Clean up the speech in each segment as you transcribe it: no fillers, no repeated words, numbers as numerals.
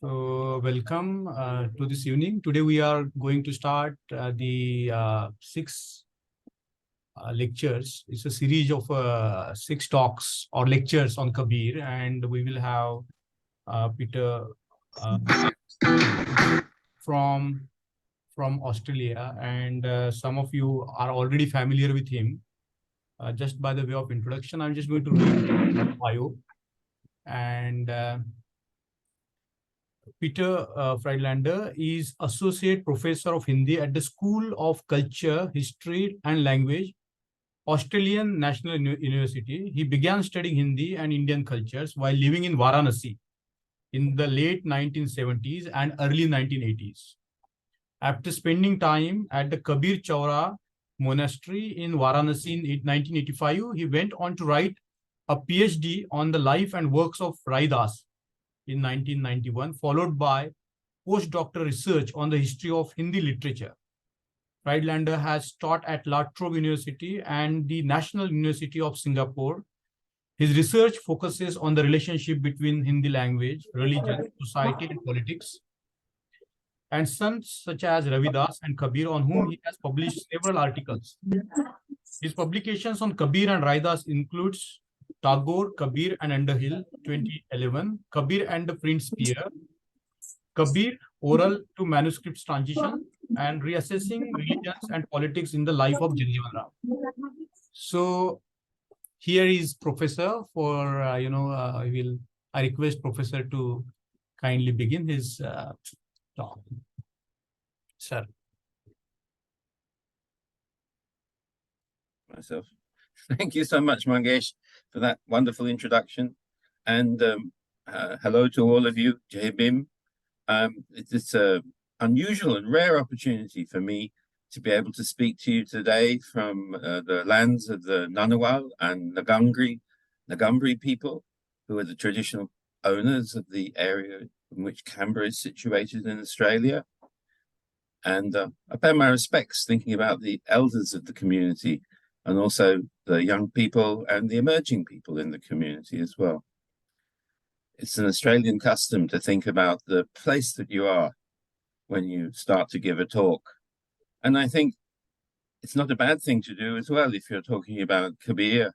So welcome to this evening. Today we are going to start the six lectures. It's a series of six talks or lectures on Kabir, and we will have Peter from Australia, and some of you are already familiar with him. Just by the way of introduction, I'm just going to read his bio. And Peter Friedlander is Associate Professor of Hindi at the School of Culture, History and Language, Australian National University. He began studying Hindi and Indian cultures while living in Varanasi in the late 1970s and early 1980s. After spending time at the Kabir Chaura Monastery in Varanasi in 1985, he went on to write a PhD on the life and works of Raidas in 1991, followed by postdoctoral research on the history of Hindi literature. Friedlander has taught at La Trobe University and the National University of Singapore. His research focuses on the relationship between Hindi language, religion, society, and politics, and sons such as Ravidas and Kabir, on whom he has published several articles. His publications on Kabir and Raidas includes Tagore, Kabir and Underhill, 2011, Kabir and the Print Spear, Kabir, Oral to Manuscripts Transition, and Reassessing Religions and Politics in the Life of Janjivan Rao. So here is Professor for, I request Professor to kindly begin his talk. Sir. Myself. Thank you so much, Mangesh, for that wonderful introduction. And hello to all of you, Jai Bim. It's an unusual and rare opportunity for me to be able to speak to you today from the lands of the Ngunnawal and Ngambri people, who are the traditional owners of the area in which Canberra is situated in Australia. And I pay my respects thinking about the elders of the community and also the young people and the emerging people in the community as well. It's an Australian custom to think about the place that you are when you start to give a talk. And I think it's not a bad thing to do as well if you're talking about Kabir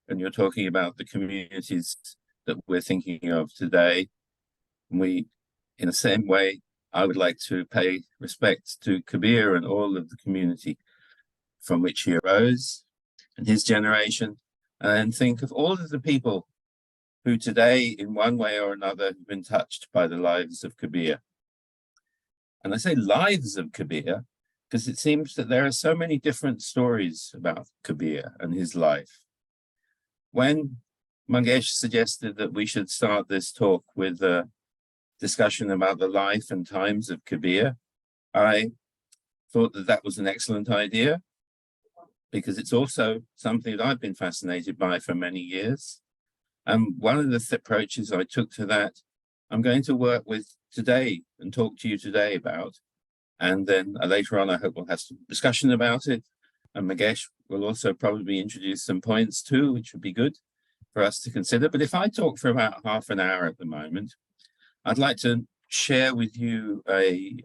and you're talking about the communities that we're thinking of today. We, in the same way, I would like to pay respect to Kabir and all of the community from which he arose and his generation, and think of all of the people who today, in one way or another, have been touched by the lives of Kabir. And I say lives of Kabir because it seems that there are so many different stories about Kabir and his life. When Mangesh suggested that we should start this talk with a discussion about the life and times of Kabir, I thought that that was an excellent idea, because it's also something that I've been fascinated by for many years. And one of the approaches I took to that, I'm going to work with today and talk to you today about. And then later on, I hope we'll have some discussion about it. And Mangesh will also probably introduce some points too, which would be good for us to consider. But if I talk for about half an hour at the moment, I'd like to share with you a,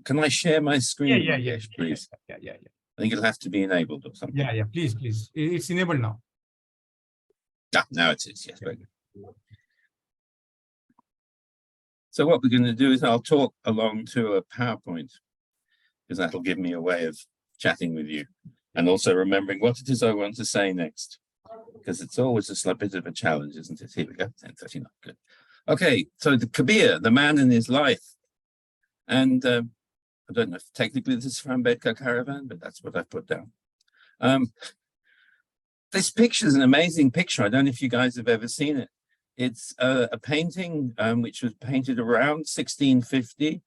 can I share my screen, Mangesh, please? Yeah. I think it'll have to be enabled or something. Yeah, please. It's enabled now. Ah, now it is, yes, very good. So what we're going to do is I'll talk along to a PowerPoint, because that'll give me a way of chatting with you and also remembering what it is I want to say next, because it's always a bit of a challenge, isn't it? Here we go, 10:39, good. Okay, so the Kabir, the man and his life. And I don't know if technically this is from Ambedkar Caravan, but that's what I've put down. This picture is an amazing picture. I don't know if you guys have ever seen it. It's a painting which was painted around 1650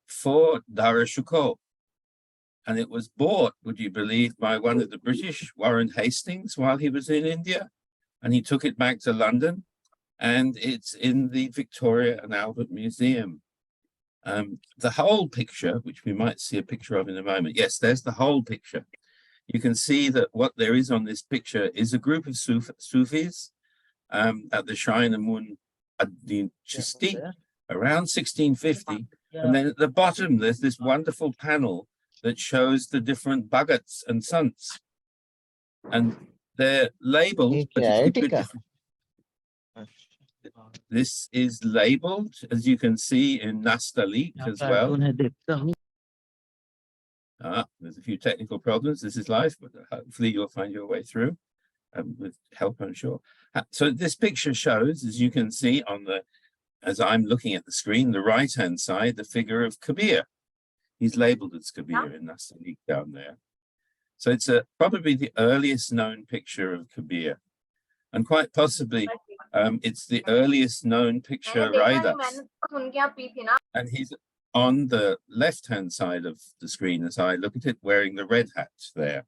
for Dara Shikoh. And it was bought, would you believe, by one of the British, Warren Hastings, while he was in India. And he took it back to London. And it's in the Victoria and Albert Museum. The whole picture, which we might see a picture of in a moment. Yes, there's the whole picture. You can see that what there is on this picture is a group of Sufis at the Shrine of Mun Chasti, around 1650. And then at the bottom, there's this wonderful panel that shows the different bhagats and sants. And they're labeled, but it's a bit different. This is labeled, as you can see, in Nastalik as well. There's a few technical problems. This is life, but hopefully you'll find your way through with help, I'm sure. So this picture shows, as you can see on the, as I'm looking at the screen, the right-hand side, the figure of Kabir. He's labeled as Kabir in Nastalik down there. So it's probably the earliest known picture of Kabir. And quite possibly, it's the earliest known picture Raidas. And he's on the left-hand side of the screen as I look at it, wearing the red hat there.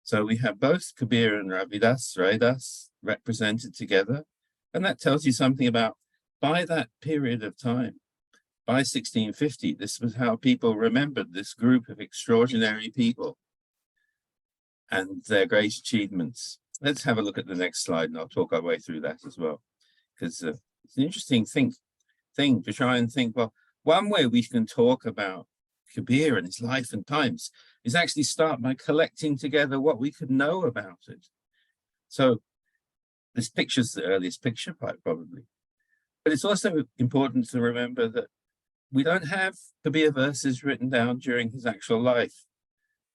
So we have both Kabir and Raidas represented together. And that tells you something about, by that period of time, by 1650, this was how people remembered this group of extraordinary people and their great achievements. Let's have a look at the next slide, and I'll talk our way through that as well, because it's an interesting thing to try and think, well, one way we can talk about Kabir and his life and times is actually start by collecting together what we could know about it. So this picture's the earliest picture, quite probably. But it's also important to remember that we don't have Kabir verses written down during his actual life.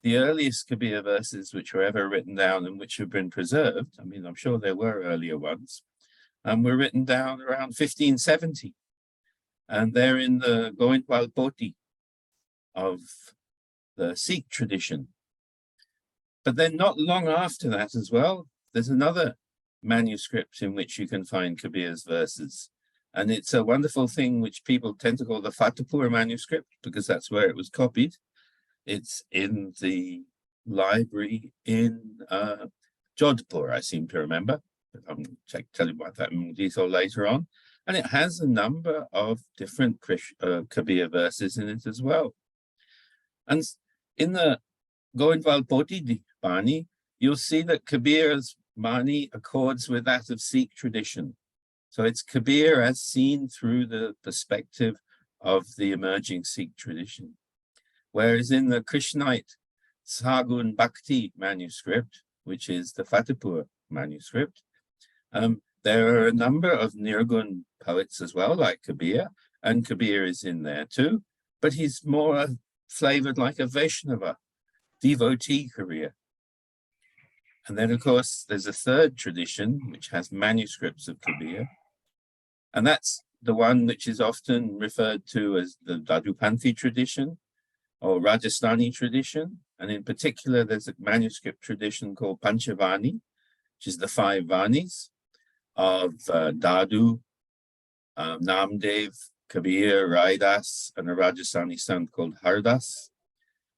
The earliest Kabir verses which were ever written down and which have been preserved, I mean, I'm sure there were earlier ones, were written down around 1570. And they're in the Goindwal Poti of the Sikh tradition. But then not long after that as well, there's another manuscript in which you can find Kabir's verses. And it's a wonderful thing which people tend to call the Fatehpur manuscript, because that's where it was copied. It's in the library in Jodhpur, I seem to remember. I'll tell you about that in detail later on. And it has a number of different Kabir verses in it as well. And in the Goindwal Poti Bani, you'll see that Kabir's Bani accords with that of Sikh tradition. So it's Kabir as seen through the perspective of the emerging Sikh tradition. Whereas in the Krishnite Sagun Bhakti manuscript, which is the Fatehpur manuscript, there are a number of Nirgun poets as well, like Kabir, and Kabir is in there too, but he's more flavored like a Vaishnava, devotee Kabir. And then, of course, there's a third tradition which has manuscripts of Kabir, and that's the one which is often referred to as the Dadupanthi tradition or Rajasthani tradition. And in particular, there's a manuscript tradition called Panchavani, which is the 5 Vanis of Dadu, Namdev, Kabir, Raidas, and a Rajasthani sant called Hardas.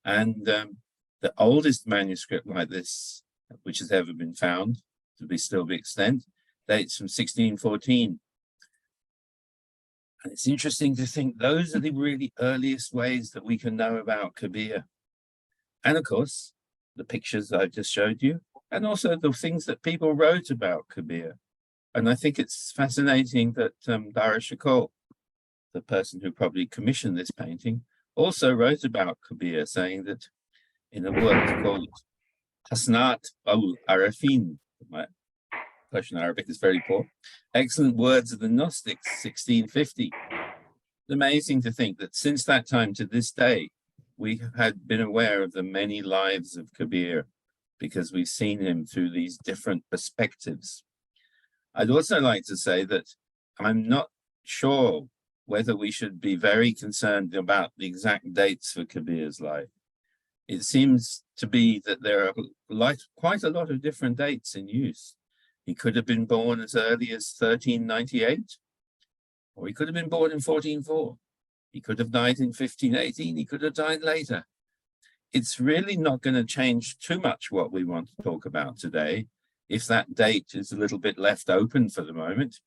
And the oldest manuscript like this, which has ever been found, to be still be extant, dates from 1614. And it's interesting to think those are the really earliest ways that we can know about Kabir. And of course, the pictures I've just showed you, and also the things that people wrote about Kabir. And I think it's fascinating that Dara Shakol, the person who probably commissioned this painting, also wrote about Kabir, saying that in a work called Hasnat al-Arafin, my Persian Arabic is very poor, Excellent Words of the Gnostics, 1650. It's amazing to think that since that time to this day, we had been aware of the many lives of Kabir because we've seen him through these different perspectives. I'd also like to say that I'm not sure whether we should be very concerned about the exact dates for Kabir's life. It seems to be that there are quite a lot of different dates in use. He could have been born as early as 1398, or he could have been born in 1404. He could have died in 1518. He could have died later. It's really not going to change too much what we want to talk about today, if that date is a little bit left open for the moment,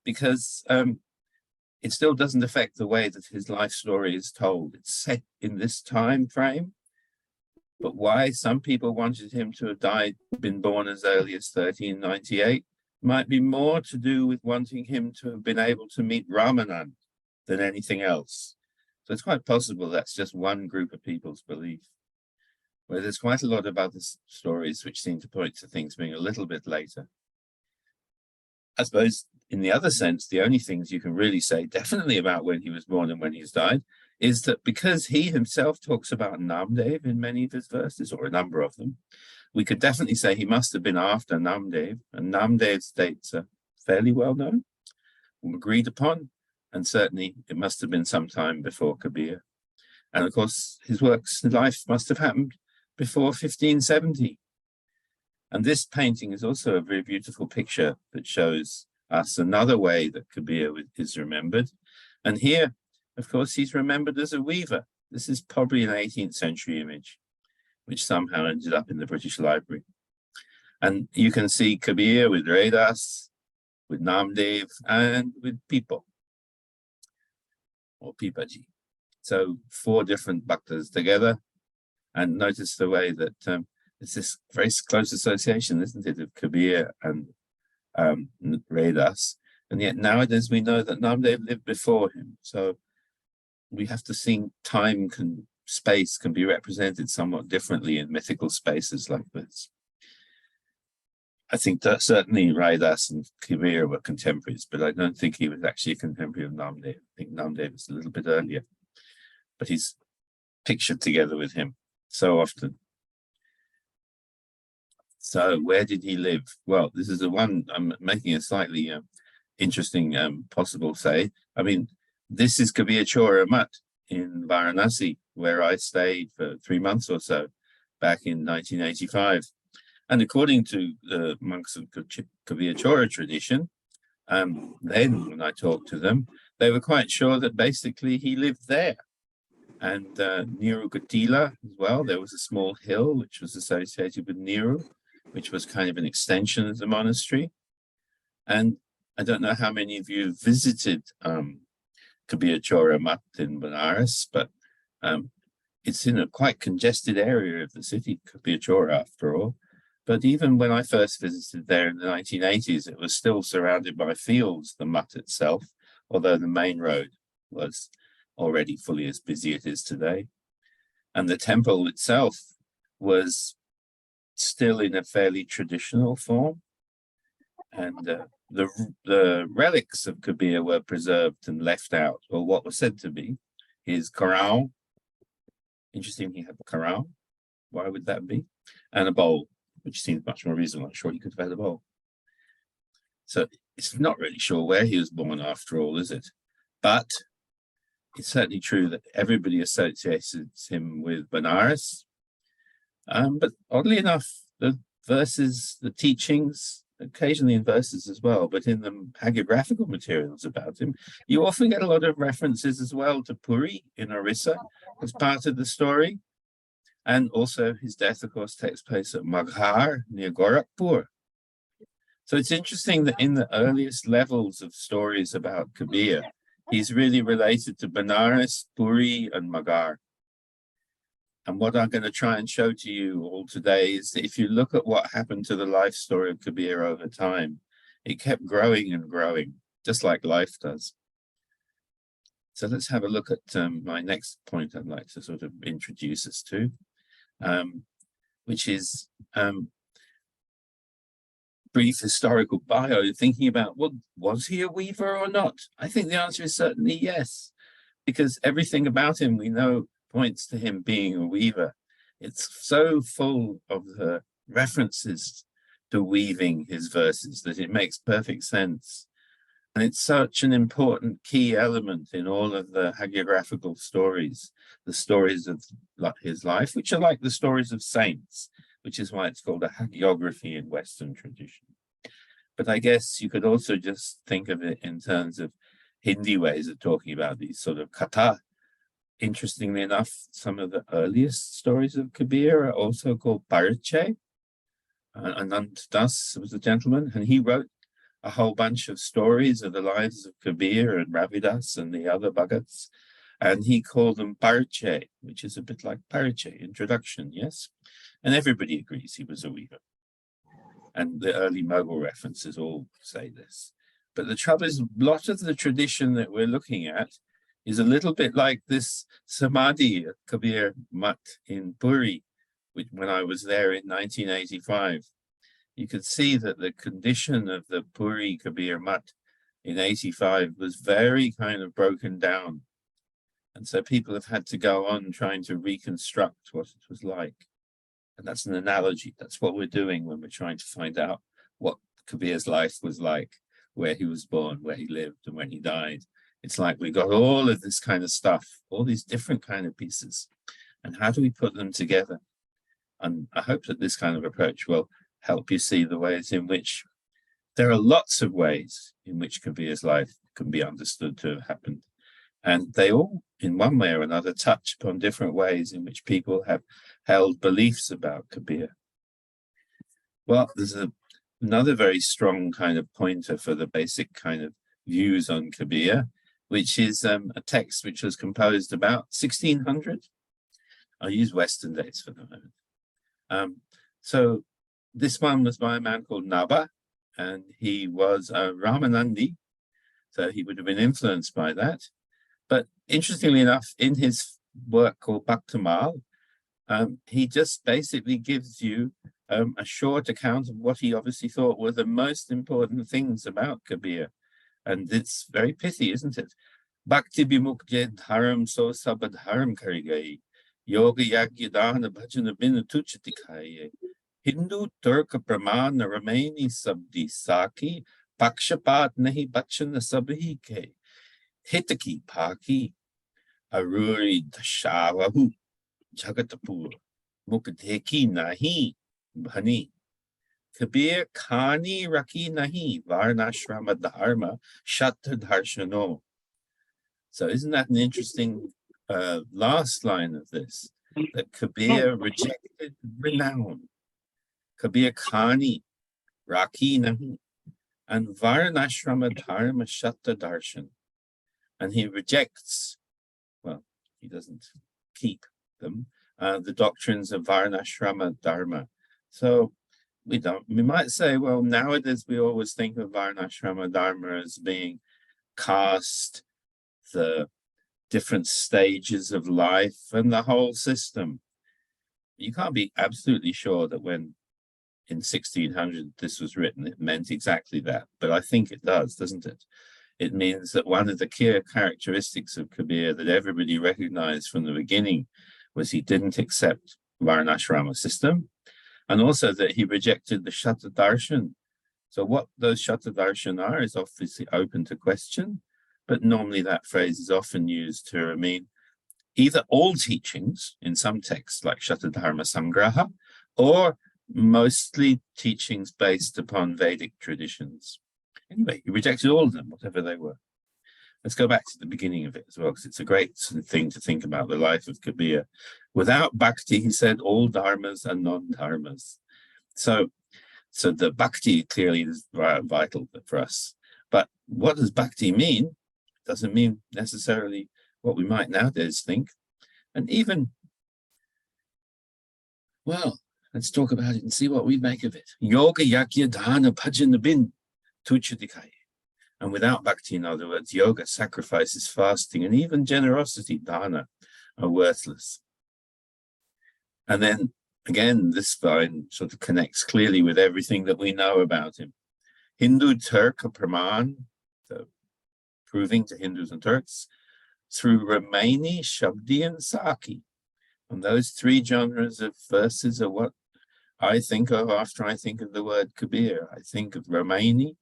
because it still doesn't affect the way that his life story is told. It's set in this time frame, but why some people wanted him to have died, been born as early as 1398, might be more to do with wanting him to have been able to meet Ramanand than anything else. So it's quite possible that's just one group of people's belief. Where there's quite a lot of other stories which seem to point to things being a little bit later. I suppose in the other sense, the only things you can really say definitely about when he was born and when he's died is that because he himself talks about Namdev in many of his verses, or a number of them, we could definitely say he must have been after Namdev, and Namdev's dates are fairly well known, agreed upon, and certainly it must have been sometime before Kabir. And of course, his works in life must have happened before 1570. And this painting is also a very beautiful picture that shows us another way that Kabir is remembered. And here, of course, he's remembered as a weaver. This is probably an 18th century image, which somehow ended up in the British Library. And you can see Kabir with Raidas, with Namdev, and with Pipo, or Pipaji. So 4 different bhaktas together. And notice the way that it's this very close association, isn't it, of Kabir and Raidas. And yet nowadays we know that Namdev lived before him. So we have to see time space can be represented somewhat differently in mythical spaces like this. I think that certainly Raidas and Kabir were contemporaries, but I don't think he was actually a contemporary of Namdev. I think Namdev is a little bit earlier, but he's pictured together with him so often. So where did he live? Well, this is the one I'm making a slightly interesting possible say. I mean, this is Kabir Chora Mutt in Varanasi, where I stayed for 3 months or so back in 1985. And according to the monks of Kabir Chora tradition, then when I talked to them, they were quite sure that basically he lived there. And Nehru Gatila as well, there was a small hill which was associated with Nehru, which was kind of an extension of the monastery. And I don't know how many of you visited Kabir Chora Mutt in Benares, but it's in a quite congested area of the city, Kabir Chora after all. But even when I first visited there in the 1980s, it was still surrounded by fields, the Mutt itself, although the main road was already fully as busy as it is today. And the temple itself was still in a fairly traditional form. And the relics of Kabir were preserved and left out, or what was said to be his Quran. Interesting, he had a Quran. Why would that be? And a bowl, which seems much more reasonable. I'm sure he could have had a bowl. So it's not really sure where he was born after all, is it? But it's certainly true that everybody associates him with Benares. But oddly enough, the verses, the teachings, occasionally in verses as well, but in the hagiographical materials about him, you often get a lot of references as well to Puri in Orissa as part of the story. And also his death, of course, takes place at Maghar near Gorakhpur. So it's interesting that in the earliest levels of stories about Kabir, he's really related to Benares, Puri, and Maghar. And what I'm going to try and show to you all today is that if you look at what happened to the life story of Kabir over time, it kept growing and growing, just like life does. So let's have a look at my next point I'd like to sort of introduce us to, which is brief historical bio, thinking about, well, was he a weaver or not? I think the answer is certainly yes, because everything about him we know points to him being a weaver. It's so full of the references to weaving his verses that it makes perfect sense. And it's such an important key element in all of the hagiographical stories, the stories of his life, which are like the stories of saints, which is why it's called a hagiography in Western tradition. But I guess you could also just think of it in terms of Hindi ways of talking about these sort of katha. Interestingly enough, some of the earliest stories of Kabir are also called Parichay. Anant Das was a gentleman, and he wrote a whole bunch of stories of the lives of Kabir and Ravidas and the other Bhagats, and he called them Parichay, which is a bit like Parichay, introduction, yes? And everybody agrees he was a weaver. and the early Mughal references all say this. But the trouble is, a lot of the tradition that we're looking at is a little bit like this Samadhi at Kabir Mat in Puri, which, when I was there in 1985, you could see that the condition of the Puri Kabir Mat in 85 was very kind of broken down. And so people have had to go on trying to reconstruct what it was like. And that's an analogy. That's what we're doing when we're trying to find out what Kabir's life was like, where he was born, where he lived, and when he died. It's like we got all of this kind of stuff, all these different kind of pieces. And how do we put them together? And I hope that this kind of approach will help you see the ways in which there are lots of ways in which Kabir's life can be understood to have happened. And they all, in one way or another, touch upon different ways in which people have held beliefs about Kabir. Well, there's another very strong kind of pointer for the basic kind of views on Kabir, which is a text which was composed about 1600. I'll use Western dates for the moment. So this one was by a man called Naba, and he was a Ramanandi, so he would have been influenced by that. But interestingly enough, in his work called Bhaktamal, he just basically gives you a short account of what he obviously thought were the most important things about Kabir. And it's very pithy, isn't it? Bhakti bimukje dharam so sabadharam karigai, yoga yagya dana bhajana bina tuchitikaye, Hindu Turk Brahmana Ramani sabdi saki, pakshapat nahi bachana sabhi ke. Hitaki Paki, Aruri Dashawahu, Jagatapur, Mukdeki Nahi, Bhani, Kabir Khani Raki Nahi, Varnashrama Dharma, Shatta Darshano. So isn't that an interesting last line of this? That Kabir rejected renown. Kabir Khani, Raki Nahi, and Varnashrama Dharma Shatta Darshan. And he rejects, well, he doesn't keep them, the doctrines of Varnashrama Dharma. So we might say, well, nowadays we always think of Varnashrama Dharma as being caste, the different stages of life, and the whole system. You can't be absolutely sure that when in 1600 this was written, it meant exactly that. But I think it does, doesn't it? It means that one of the key characteristics of Kabir that everybody recognized from the beginning was he didn't accept Varnashrama system, and also that he rejected the Shatta Darshan. So what those Shatta Darshan are is obviously open to question, but normally that phrase is often used to mean either all teachings in some texts like Shatta Dharma Sangraha, or mostly teachings based upon Vedic traditions. Anyway, he rejected all of them, whatever they were. Let's go back to the beginning of it as well, because it's a great thing to think about the life of Kabir. Without bhakti, he said, all dharmas are non-dharmas. So the bhakti clearly is vital for us. But what does bhakti mean? It doesn't mean necessarily what we might nowadays think. And even, well, let's talk about it and see what we make of it. Yoga yakya dana bhajana bin. And without bhakti, in other words, yoga, sacrifices, fasting, and even generosity, dana, are worthless. And then again, this line sort of connects clearly with everything that we know about him. Hindu, Turk, Praman, so proving to Hindus and Turks, through Ramani, Shabdi, and Saki. And those three genres of verses are what I think of after I think of the word Kabir. I think of Ramani,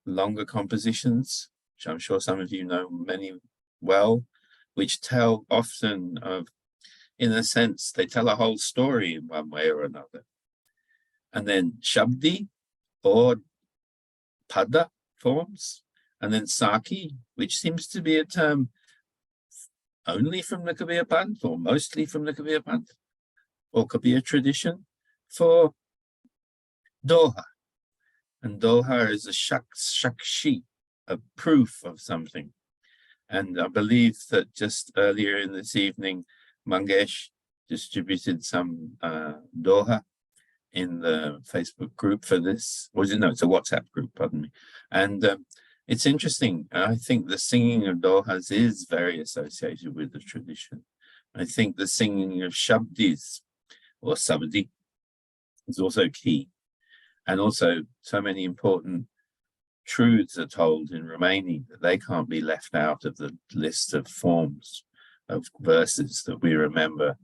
longer compositions, which I'm sure some of you know many well, which tell often of, in a sense, they tell a whole story in one way or another. And then Shabdi, or Pada forms, and then Saki, which seems to be a term only from the Kabir Panth, or mostly from the Kabir Panth, or Kabir tradition, for Doha. And Doha is a shakshi, a proof of something. And I believe that just earlier in this evening, Mangesh distributed some Doha in the Facebook group for this. Or is it? No, it's a WhatsApp group, pardon me. And it's interesting. I think the singing of dohas is very associated with the tradition. I think the singing of shabdis or sabdi is also key. And also so many important truths are told in Romani that they can't be left out of the list of forms of verses that we remember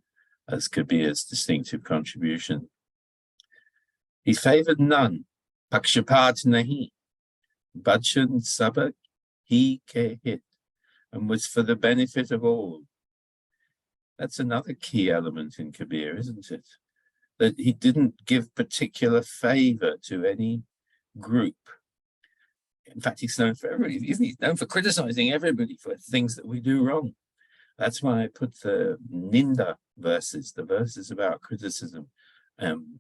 as Kabir's distinctive contribution. He favored none, pakshapat nahi, bachchan sabak he ke hit, and was for the benefit of all. That's another key element in Kabir, isn't it? That he didn't give particular favor to any group. In fact, he's known for everybody, isn't he? He's known for criticizing everybody for things that we do wrong. That's why I put the Ninda verses, the verses about criticism,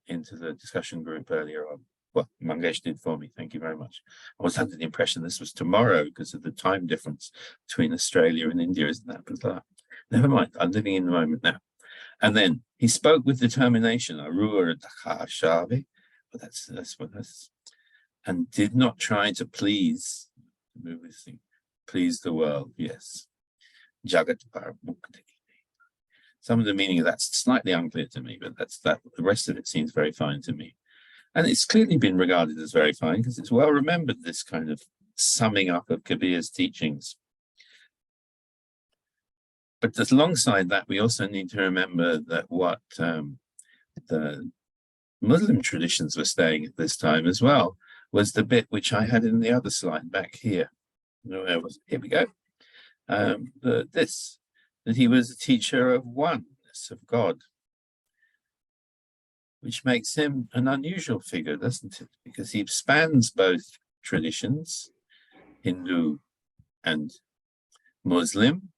into the discussion group earlier on. Well, Mangesh did for me. Thank you very much. I was under the impression this was tomorrow because of the time difference between Australia and India, isn't that bizarre? Never mind. I'm living in the moment now. And then he spoke with determination. And did not try to please the world. Yes. Jagat Paramukti. Some of the meaning of that's slightly unclear to me, but that's that. The rest of it seems very fine to me. And it's clearly been regarded as very fine because it's well remembered, this kind of summing up of Kabir's teachings. But alongside that, we also need to remember that what the Muslim traditions were saying at this time as well was the bit which I had in the other slide back here. Where was it? Here we go. That he was a teacher of oneness, of God, which makes him an unusual figure, doesn't it? Because he spans both traditions, Hindu and Muslim,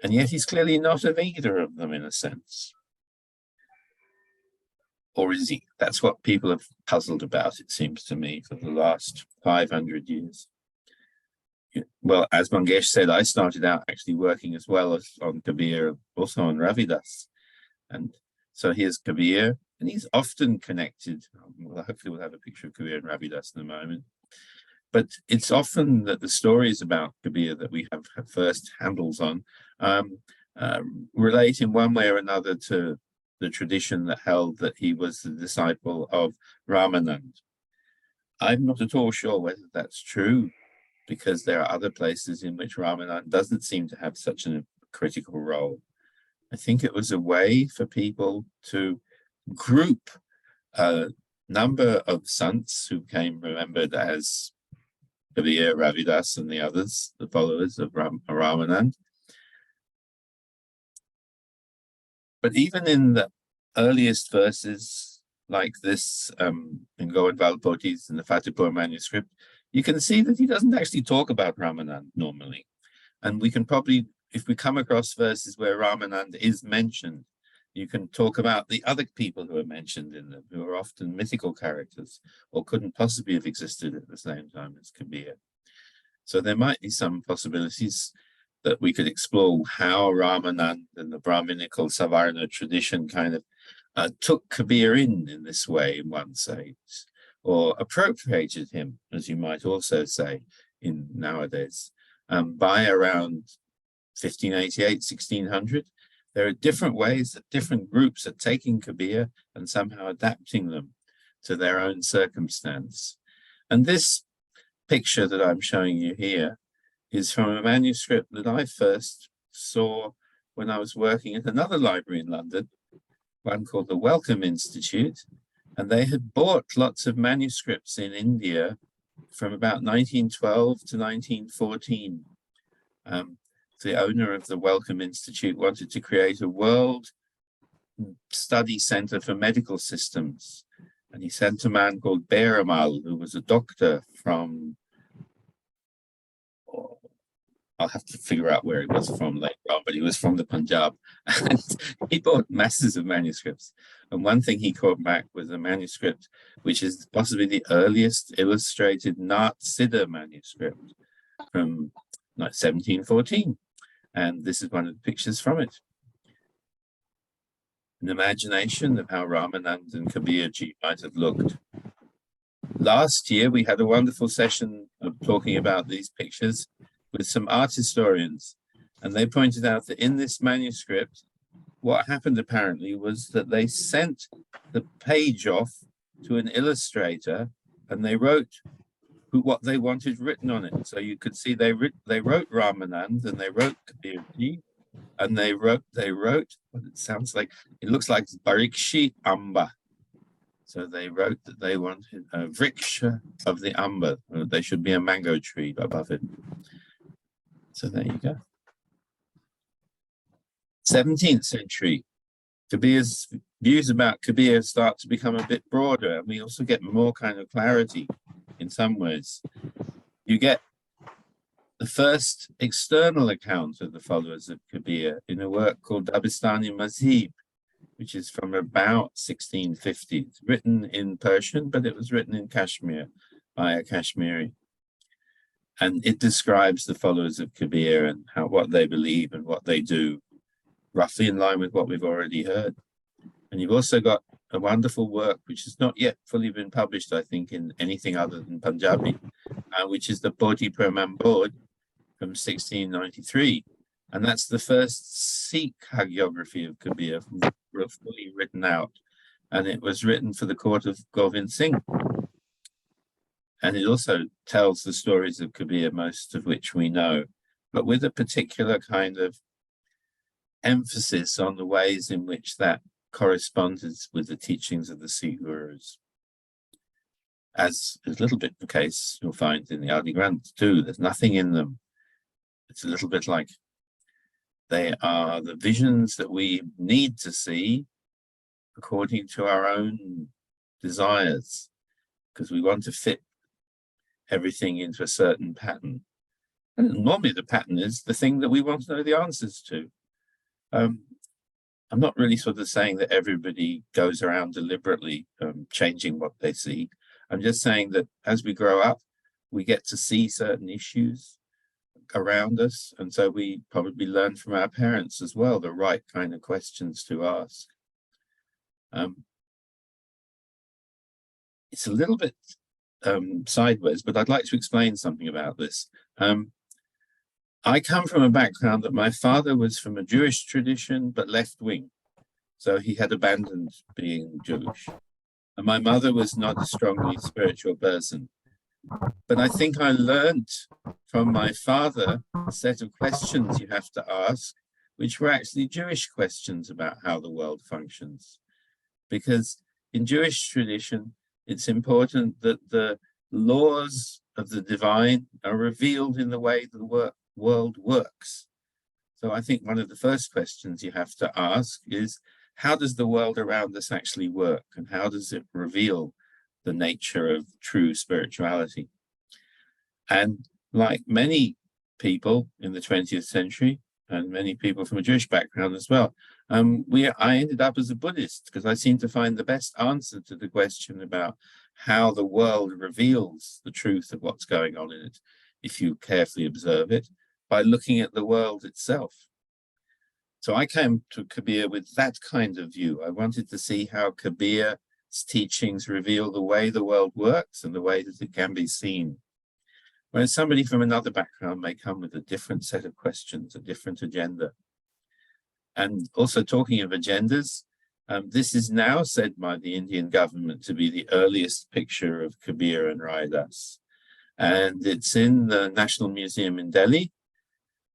and yet he's clearly not of either of them in a sense. Or is he? That's what people have puzzled about, it seems to me, for the last 500 years. Well, as Mangesh said, I started out actually working as well as on Kabir, also on Ravidas. And so here's Kabir, and he's often connected. Well, hopefully we'll have a picture of Kabir and Ravidas in a moment. But it's often that the stories about Kabir that we have first handles on relate in one way or another to the tradition that held that he was the disciple of Ramanand. I'm not at all sure whether that's true, because there are other places in which Ramanand doesn't seem to have such a critical role. I think it was a way for people to group a number of sants who became remembered as Kabir, Ravidas, and the others, the followers of Ramanand. But even in the earliest verses, like this in Govind Valpoti's in the Fatehpur manuscript, you can see that he doesn't actually talk about Ramanand normally. And we can probably, if we come across verses where Ramanand is mentioned, you can talk about the other people who are mentioned in them, who are often mythical characters or couldn't possibly have existed at the same time as Kabir. So there might be some possibilities that we could explore how Ramanand and the Brahminical Savarna tradition kind of took Kabir in this way, in one sense, or appropriated him, as you might also say in nowadays. By around 1588, 1600, there are different ways that different groups are taking Kabir and somehow adapting them to their own circumstance. And this picture that I'm showing you here is from a manuscript that I first saw when I was working at another library in London, one called the Wellcome Institute, and they had bought lots of manuscripts in India from about 1912 to 1914. The owner of the Wellcome Institute wanted to create a world study center for medical systems. And he sent a man called Beramal, who was a doctor from, I'll have to figure out where he was from later on, but he was from the Punjab. And he bought masses of manuscripts. And one thing he caught back was a manuscript, which is possibly the earliest illustrated Nat Siddha manuscript from 1714. And this is one of the pictures from it. an imagination of how Ramanand and Kabir ji might have looked. Last year, we had a wonderful session of talking about these pictures with some art historians, and they pointed out that in this manuscript, what happened apparently was that they sent the page off to an illustrator, and they wrote what they wanted written on it. So you could see they wrote Ramanand, and they wrote Kabirji, and they wrote what it sounds like. It looks like Barikshi Amba. So they wrote that they wanted a vriksha of the Amba. There should be a mango tree above it. So there you go. 17th century, Kabir's views about Kabir start to become a bit broader, and we also get more kind of clarity in some ways. You get the first external account of the followers of Kabir in a work called Dabistani Mazhib, which is from about 1650. It's written in Persian, but it was written in Kashmir by a Kashmiri. And it describes the followers of Kabir and what they believe and what they do, roughly in line with what we've already heard. And you've also got a wonderful work, which has not yet fully been published, I think, in anything other than Punjabi, which is the Bodhi Praman Bodh from 1693. And that's the first Sikh hagiography of Kabir, fully written out. And it was written for the court of Govind Singh. And it also tells the stories of Kabir, most of which we know, but with a particular kind of emphasis on the ways in which that corresponded with the teachings of the Sikh gurus. As is a little bit the case you'll find in the Adi Granth too. There's nothing in them. It's a little bit like they are the visions that we need to see according to our own desires, because we want to fit everything into a certain pattern. And normally the pattern is the thing that we want to know the answers to. I'm not really sort of saying that everybody goes around deliberately changing what they see. I'm just saying that as we grow up, we get to see certain issues around us. And so we probably learn from our parents as well, the right kind of questions to ask. It's a little bit sideways, but I'd like to explain something about this. I come from a background that my father was from a Jewish tradition, but left-wing. So he had abandoned being Jewish. And my mother was not a strongly spiritual person. But I think I learned from my father a set of questions you have to ask, which were actually Jewish questions about how the world functions. Because in Jewish tradition, it's important that the laws of the divine are revealed in the way the world works. So I think one of the first questions you have to ask is, how does the world around us actually work? And how does it reveal the nature of true spirituality? And like many people in the 20th century, and many people from a Jewish background as well, I ended up as a Buddhist because I seem to find the best answer to the question about how the world reveals the truth of what's going on in it, if you carefully observe it, by looking at the world itself. So I came to Kabir with that kind of view. I wanted to see how Kabir's teachings reveal the way the world works and the way that it can be seen. Whereas somebody from another background may come with a different set of questions, a different agenda. And also talking of agendas, this is now said by the Indian government to be the earliest picture of Kabir and Rai Das. And it's in the National Museum in Delhi.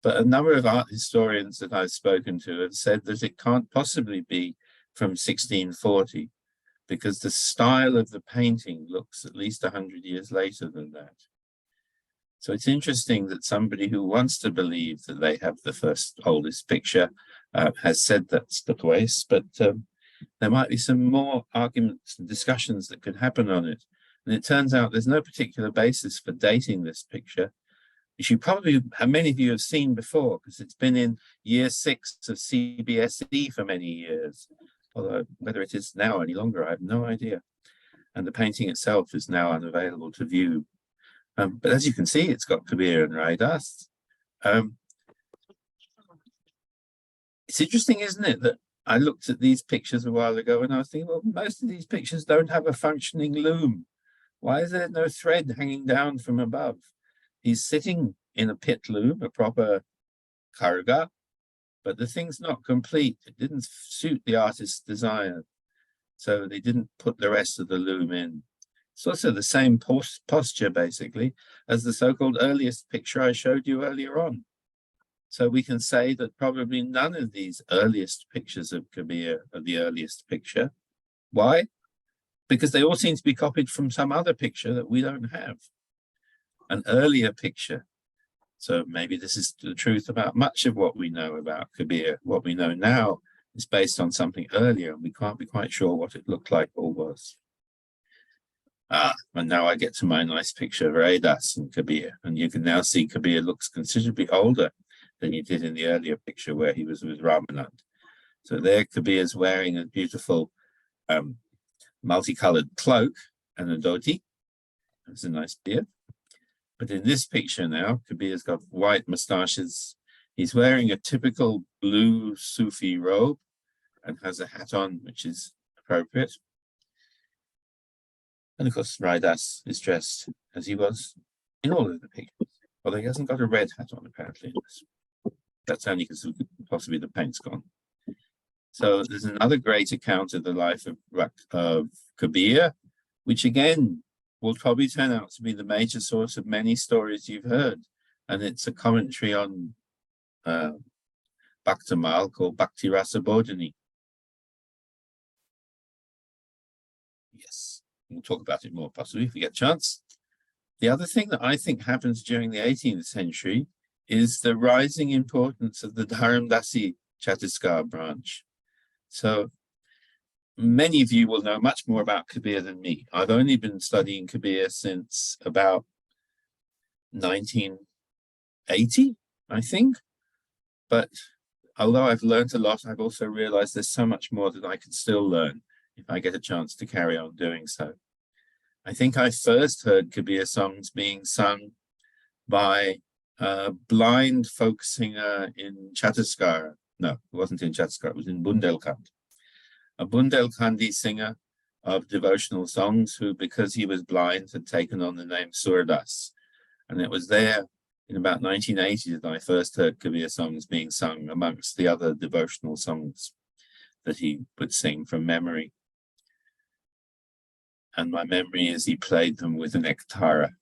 But a number of art historians that I've spoken to have said that it can't possibly be from 1640 because the style of the painting looks at least 100 years later than that. So it's interesting that somebody who wants to believe that they have the first oldest picture has said that's the case, but there might be some more arguments and discussions that could happen on it. And it turns out there's no particular basis for dating this picture, which you probably, many of you have seen before, because it's been in year 6 of CBSE for many years. Although whether it is now any longer, I have no idea. And the painting itself is now unavailable to view. But as you can see, it's got Kabir and Rai Das. It's interesting, isn't it, that I looked at these pictures a while ago and I was thinking, well, most of these pictures don't have a functioning loom. Why is there no thread hanging down from above? He's sitting in a pit loom, a proper karga, but the thing's not complete. It didn't suit the artist's desire. So they didn't put the rest of the loom in. It's also the same posture, basically, as the so-called earliest picture I showed you earlier on. So we can say that probably none of these earliest pictures of Kabir are the earliest picture. Why? Because they all seem to be copied from some other picture that we don't have, an earlier picture. So maybe this is the truth about much of what we know about Kabir. What we know now is based on something earlier, and we can't be quite sure what it looked like or was. And now I get to my nice picture of Raidas and Kabir, and you can now see Kabir looks considerably older than he did in the earlier picture where he was with Ramanand. So there Kabir is wearing a beautiful multicolored cloak and a dhoti. That's a nice beard. But in this picture now, Kabir's got white moustaches. He's wearing a typical blue Sufi robe and has a hat on, which is appropriate. And of course, Raidas is dressed as he was in all of the pictures, although he hasn't got a red hat on, apparently. That's only because possibly the paint's gone. So there's another great account of the life of Kabir, which again will probably turn out to be the major source of many stories you've heard. And it's a commentary on Bhaktamal called Bhakti Rasa Bodhini. Yes, we'll talk about it more possibly if we get a chance. The other thing that I think happens during the 18th century is the rising importance of the Dharamdasi Chhattisgarh branch. So many of you will know much more about Kabir than me. I've only been studying Kabir since about 1980, I think. But although I've learned a lot, I've also realized there's so much more that I can still learn if I get a chance to carry on doing so. I think I first heard Kabir songs being sung by a blind folk singer in Chhattisgarh. No, it wasn't in Chhattisgarh, it was in Bundelkhand. A Bundelkhandi singer of devotional songs who, because he was blind, had taken on the name Surdas. And it was there in about 1980 that I first heard Kabir songs being sung amongst the other devotional songs that he would sing from memory. And my memory is he played them with an ektara.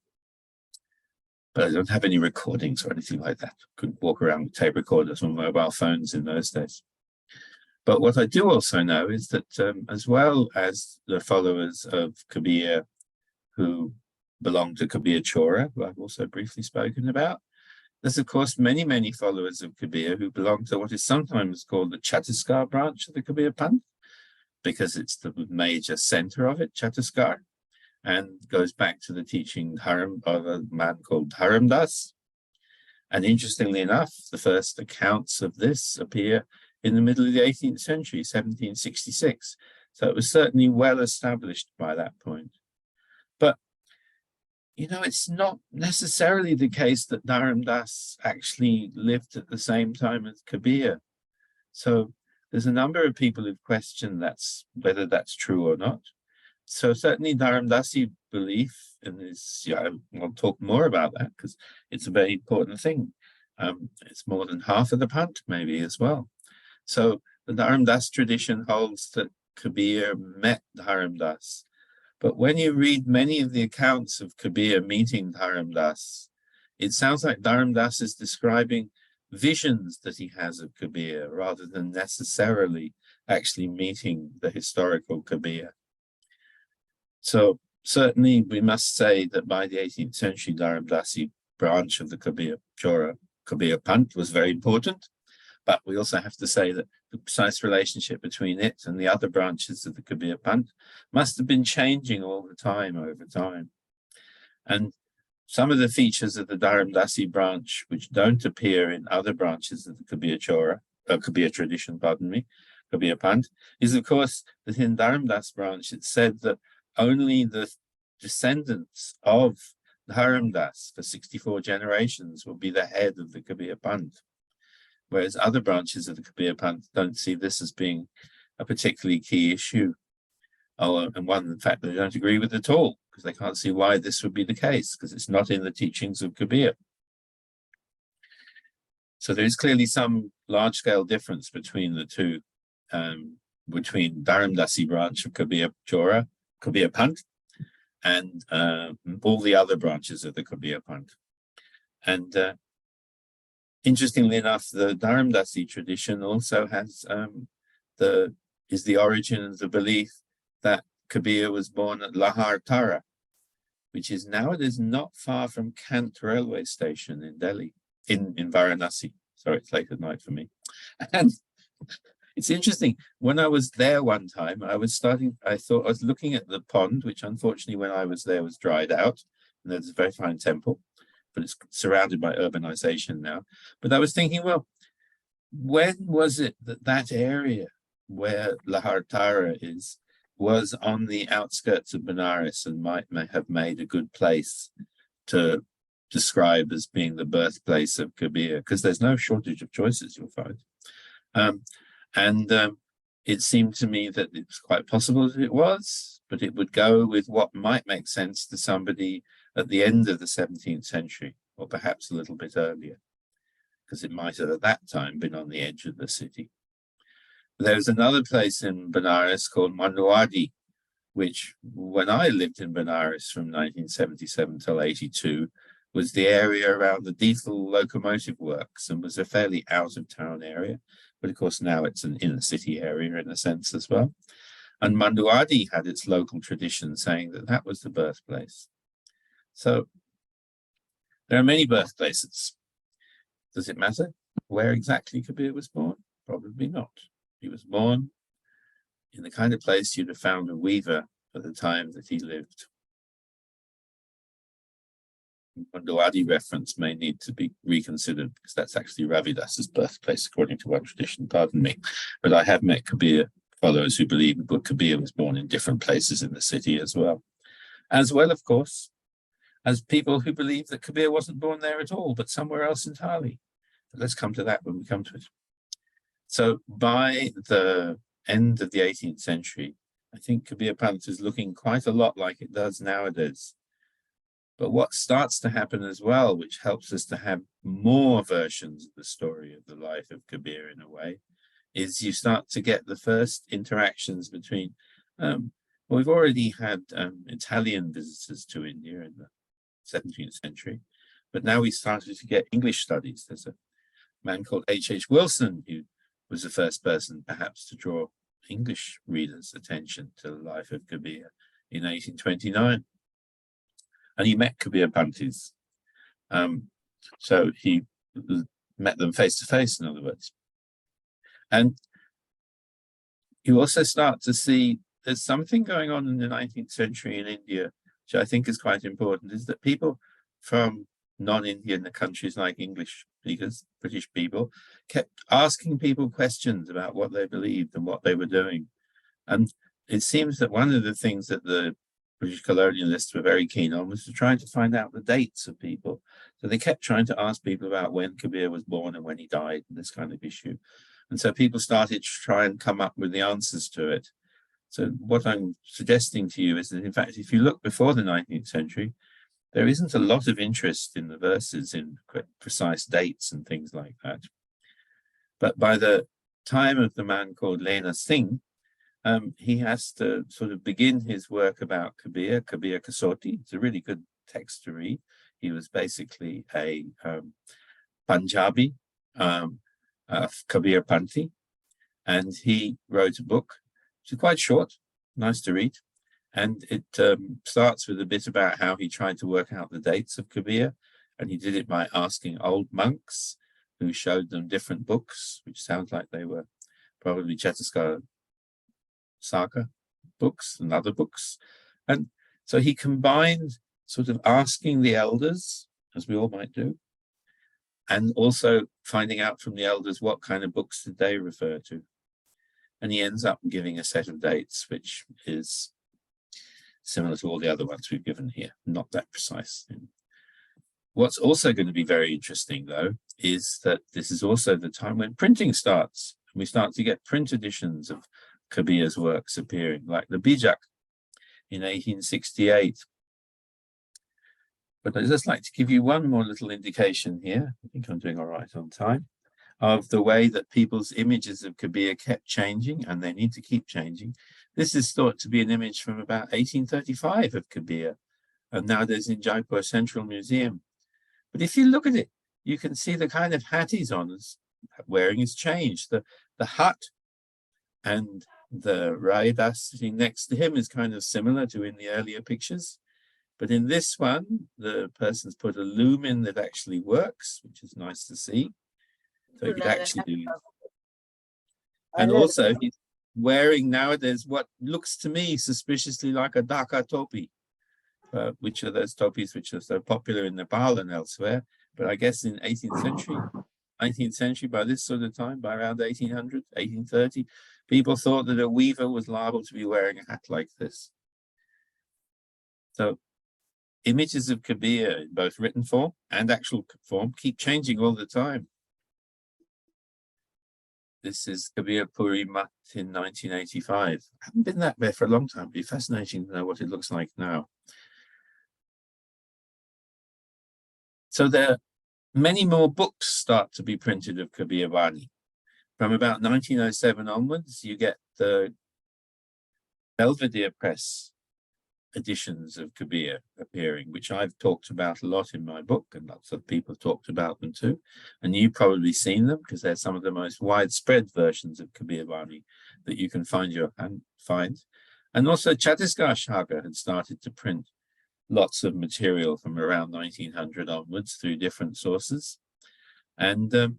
But I don't have any recordings or anything like that. Couldn't walk around with tape recorders or mobile phones in those days. But what I do also know is that as well as the followers of Kabir who belong to Kabir Chora, who I've also briefly spoken about, there's of course many, many followers of Kabir who belong to what is sometimes called the Chhattisgarh branch of the Kabir Panth, because it's the major center of it, Chhattisgarh, and goes back to the teaching of a man called Dharamdas. And interestingly enough, the first accounts of this appear in the middle of the 18th century, 1766. So it was certainly well established by that point. But, you know, it's not necessarily the case that Dharamdas actually lived at the same time as Kabir. So there's a number of people who've questioned whether that's true or not. So certainly Dharamdasi belief in this, I'll talk more about that because it's a very important thing. It's more than half of the Panth maybe as well. So the Dharamdas tradition holds that Kabir met Dharamdas. But when you read many of the accounts of Kabir meeting Dharamdas, it sounds like Dharamdas is describing visions that he has of Kabir rather than necessarily actually meeting the historical Kabir. So certainly we must say that by the 18th century, Dharamdasi branch of the Kabir Chora, Kabir Panth was very important. But we also have to say that the precise relationship between it and the other branches of the Kabir Panth must have been changing all the time over time. And some of the features of the Dharamdasi branch, which don't appear in other branches of the Kabir Chora, Kabir tradition, Kabir Panth, is of course that in Dharamdas branch, it's said that only the descendants of Dharamdas for 64 generations will be the head of the Kabir Panth. whereas other branches of the Kabir Panth don't see this as being a particularly key issue. And one, in fact, they don't agree with at all, because they can't see why this would be the case, because it's not in the teachings of Kabir. So there is clearly some large-scale difference between the two, between Dharamdasi branch of Kabir Panth, and all the other branches of the Kabir Panth. And interestingly enough, the Dharamdasi tradition also has is the origin of the belief that Kabir was born at Lahar Tara, which is nowadays not far from Kant railway station in Delhi, in Varanasi. Sorry, it's late at night for me. And it's interesting, when I was there one time, I was looking at the pond, which unfortunately when I was there was dried out, and there's a very fine temple, but it's surrounded by urbanization now. But I was thinking, well, when was it that that area where Lahar Tara is was on the outskirts of Benares and may have made a good place to describe as being the birthplace of Kabir, because there's no shortage of choices, you'll find. It seemed to me that it's quite possible that it was, but it would go with what might make sense to somebody at the end of the 17th century, or perhaps a little bit earlier, because it might have at that time been on the edge of the city. There was another place in Benares called Manduadi, which when I lived in Benares from 1977 till 82, was the area around the diesel locomotive works and was a fairly out-of-town area. But of course now it's an inner-city area in a sense as well. And Manduadi had its local tradition saying that that was the birthplace. So there are many birthplaces. Does it matter where exactly Kabir was born? Probably not. He was born in the kind of place you'd have found a weaver at the time that he lived. Manduadi reference may need to be reconsidered, because that's actually Ravidas's birthplace, according to one tradition, pardon me. But I have met Kabir followers who believe that Kabir was born in different places in the city as well, of course, as people who believe that Kabir wasn't born there at all, but somewhere else entirely. But let's come to that when we come to it. So by the end of the 18th century, I think Kabir Panth is looking quite a lot like it does nowadays. But what starts to happen as well, which helps us to have more versions of the story of the life of Kabir in a way, is you start to get the first interactions between, well, we've already had Italian visitors to India in the 17th century, but now we started to get English studies. There's a man called H.H. Wilson who was the first person perhaps to draw English readers' attention to the life of Kabir in 1829. And he met Kabir Panthis. So he met them face to face, in other words. And you also start to see there's something going on in the 19th century in India, which I think is quite important, is that people from non-Indian countries like English speakers, British people, kept asking people questions about what they believed and what they were doing. And it seems that one of the things that the British colonialists were very keen on was to try to find out the dates of people. So they kept trying to ask people about when Kabir was born and when he died, and this kind of issue. And so people started to try and come up with the answers to it. So what I'm suggesting to you is that, in fact, if you look before the 19th century, there isn't a lot of interest in the verses in precise dates and things like that. But by the time of the man called Lena Singh, he has to sort of begin his work about Kabir Kasoti. It's a really good text to read. He was basically a Punjabi Kabir Panthi, and he wrote a book, which is quite short, nice to read. And it starts with a bit about how he tried to work out the dates of Kabir, and he did it by asking old monks who showed them different books, which sounds like they were probably Chetaskar Saka books and other books. And so he combined sort of asking the elders, as we all might do, and also finding out from the elders what kind of books did they refer to. And he ends up giving a set of dates, which is similar to all the other ones we've given here, not that precise. What's also going to be very interesting, though, is that this is also the time when printing starts. We start to get print editions of Kabir's works appearing, like the Bijak in 1868. But I'd just like to give you one more little indication here. I think I'm doing all right on time, of the way that people's images of Kabir kept changing, and they need to keep changing. This is thought to be an image from about 1835 of Kabir, and nowadays in Jaipur Central Museum. But if you look at it, you can see the kind of hat he's on wearing has changed. The hut and the Raidas sitting next to him is kind of similar to in the earlier pictures. But in this one, the person's put a loom in that actually works, which is nice to see. So you could actually do. And also, he's wearing nowadays what looks to me suspiciously like a Dhaka topi, which are those topis which are so popular in Nepal and elsewhere. But I guess in 18th century, 19th century, by this sort of time, by around 1800, 1830, people thought that a weaver was liable to be wearing a hat like this. So images of Kabir in both written form and actual form keep changing all the time. This is Kabir Puri Mat in 1985. I haven't been that there for a long time. It'd be fascinating to know what it looks like now. So there are many more books start to be printed of Kabir Bani. From about 1907 onwards, you get the Belvedere Press editions of Kabir appearing, which I've talked about a lot in my book, and lots of people have talked about them too. And you've probably seen them because they're some of the most widespread versions of Kabir Bani that you can find. And also Chhattisgarh Shaga had started to print lots of material from around 1900 onwards through different sources. And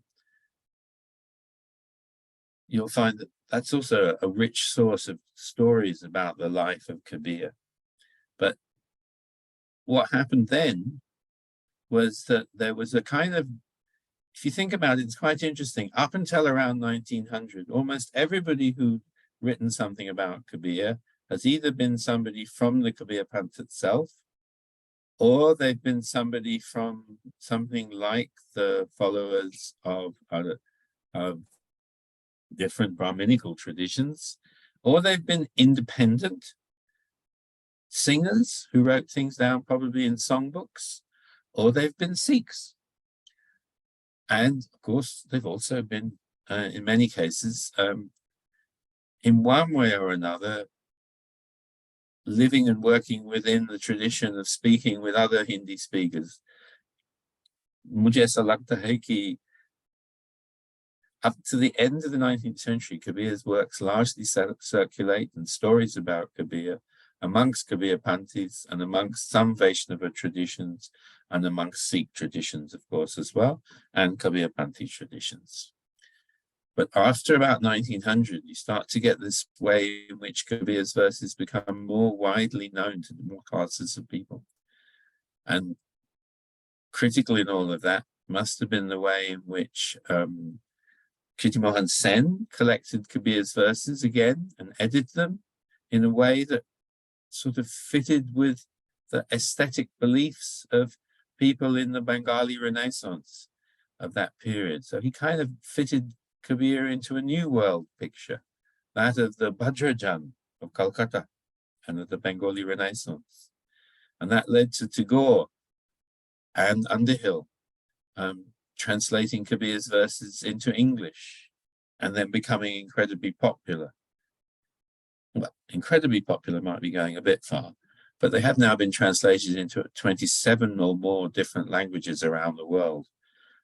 you'll find that that's also a rich source of stories about the life of Kabir. But what happened then was that there was a kind of, if you think about it, it's quite interesting. Up until around 1900, almost everybody who'd written something about Kabir has either been somebody from the Kabir Panth itself, or they've been somebody from something like the followers of different Brahminical traditions, or they've been independent singers who wrote things down probably in songbooks, or they've been Sikhs. And of course, they've also been, in many cases, in one way or another, living and working within the tradition of speaking with other Hindi speakers. Mujhe aisa lagta hai ki up to the end of the 19th century, Kabir's works largely circulate, and stories about Kabir amongst Kabir Panthis and amongst some Vaishnava traditions and amongst Sikh traditions, of course, as well, and Kabir Panthi traditions. But after about 1900, you start to get this way in which Kabir's verses become more widely known to more classes of people. And critical in all of that must have been the way in which Kirti Mohan Sen collected Kabir's verses again and edited them in a way that sort of fitted with the aesthetic beliefs of people in the Bengali Renaissance of that period. So he kind of fitted Kabir into a new world picture, that of the Bhadrajan of Calcutta and of the Bengali Renaissance. And that led to Tagore and Underhill translating Kabir's verses into English and then becoming incredibly popular. Well, incredibly popular might be going a bit far, but they have now been translated into 27 or more different languages around the world.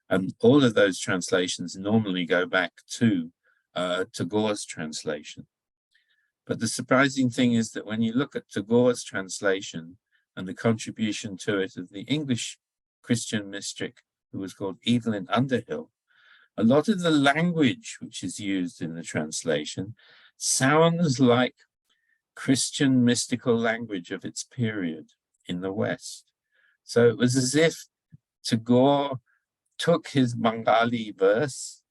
And all of those translations normally go back to Tagore's translation. But the surprising thing is that when you look at Tagore's translation and the contribution to it of the English Christian mystic who was called Evelyn Underhill, a lot of the language which is used in the translation sounds like Christian mystical language of its period in the West. So it was as if Tagore took his Bengali verse,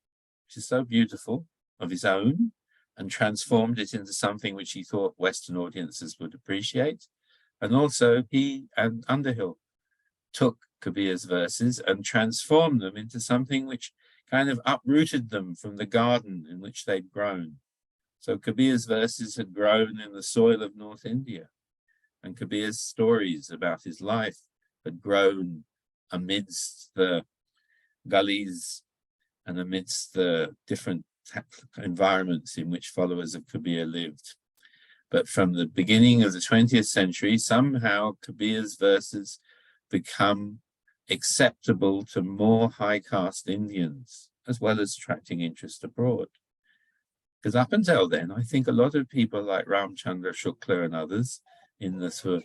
which is so beautiful, of his own, and transformed it into something which he thought Western audiences would appreciate. And also he and Underhill took Kabir's verses and transformed them into something which kind of uprooted them from the garden in which they'd grown. So Kabir's verses had grown in the soil of North India, and Kabir's stories about his life had grown amidst the gullies and amidst the different environments in which followers of Kabir lived. But from the beginning of the 20th century, somehow Kabir's verses become acceptable to more high caste Indians, as well as attracting interest abroad. Because up until then, I think a lot of people like Ramchandra Shukla and others in the sort of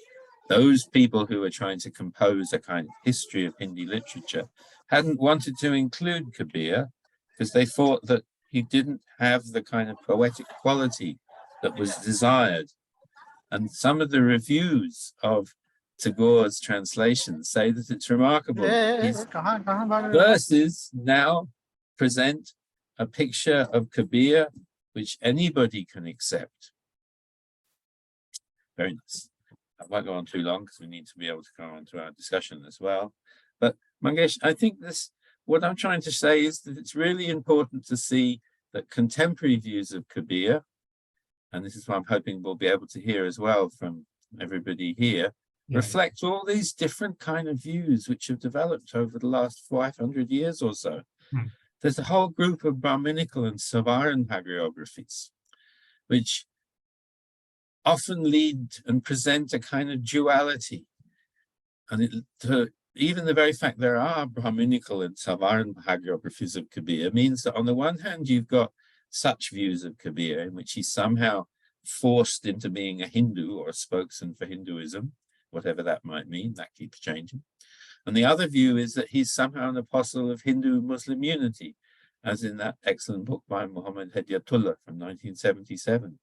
those people who were trying to compose a kind of history of Hindi literature hadn't wanted to include Kabir because they thought that he didn't have the kind of poetic quality that was desired. And some of the reviews of Tagore's translations say that it's remarkable. His verses now present a picture of Kabir which anybody can accept. Very nice. I won't go on too long because we need to be able to go on to our discussion as well. But Mangesh, I think what I'm trying to say is that it's really important to see that contemporary views of Kabir, and this is what I'm hoping we'll be able to hear as well from everybody here, reflect all these different kind of views which have developed over the last 500 years or so. There's a whole group of Brahminical and Savaran hagiographies, which often lead and present a kind of duality. And even the very fact there are Brahminical and Savaran hagiographies of Kabir means that on the one hand, you've got such views of Kabir in which he's somehow forced into being a Hindu or a spokesman for Hinduism, whatever that might mean, that keeps changing. And the other view is that he's somehow an apostle of Hindu-Muslim unity, as in that excellent book by Muhammad Hedayatullah from 1977.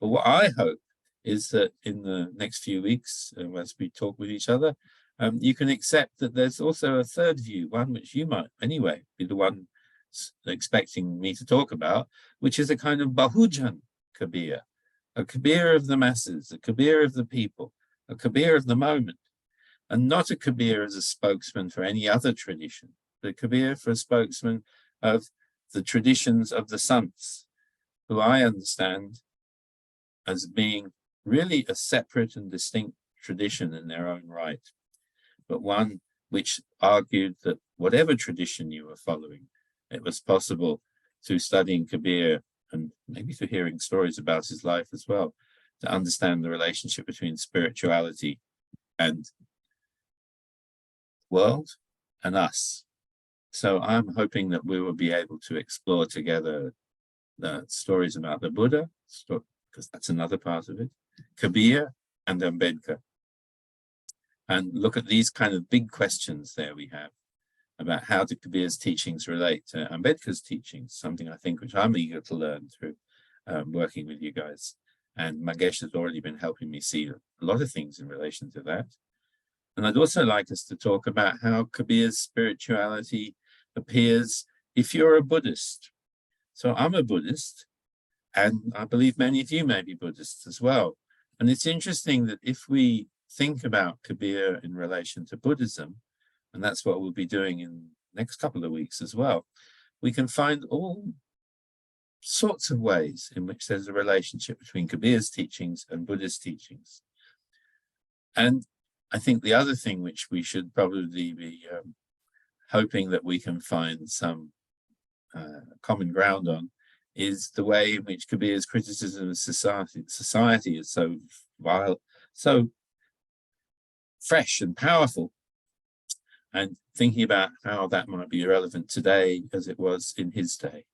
But what I hope is that in the next few weeks, as we talk with each other, you can accept that there's also a third view, one which you might anyway be the one expecting me to talk about, which is a kind of Bahujan Kabir, a Kabir of the masses, a Kabir of the people, a Kabir of the moment, and not a Kabir as a spokesman for any other tradition, but a Kabir for a spokesman of the traditions of the Sants, who I understand as being really a separate and distinct tradition in their own right, but one which argued that whatever tradition you were following, it was possible through studying Kabir and maybe through hearing stories about his life as well, to understand the relationship between spirituality and world and us. So I'm hoping that we will be able to explore together the stories about the Buddha, because that's another part of it, Kabir and Ambedkar, and look at these kind of big questions there we have about how do Kabir's teachings relate to Ambedkar's teachings, something I think which I'm eager to learn through working with you guys. And Mangesh has already been helping me see a lot of things in relation to that. And I'd also like us to talk about how Kabir's spirituality appears if you're a Buddhist. So I'm a Buddhist, and I believe many of you may be Buddhists as well. And it's interesting that if we think about Kabir in relation to Buddhism, and that's what we'll be doing in the next couple of weeks as well, we can find all sorts of ways in which there's a relationship between Kabir's teachings and Buddhist teachings. And I think the other thing which we should probably be hoping that we can find some common ground on is the way in which Kabir's criticism of society is so vile, so fresh and powerful, and thinking about how that might be relevant today as it was in his day.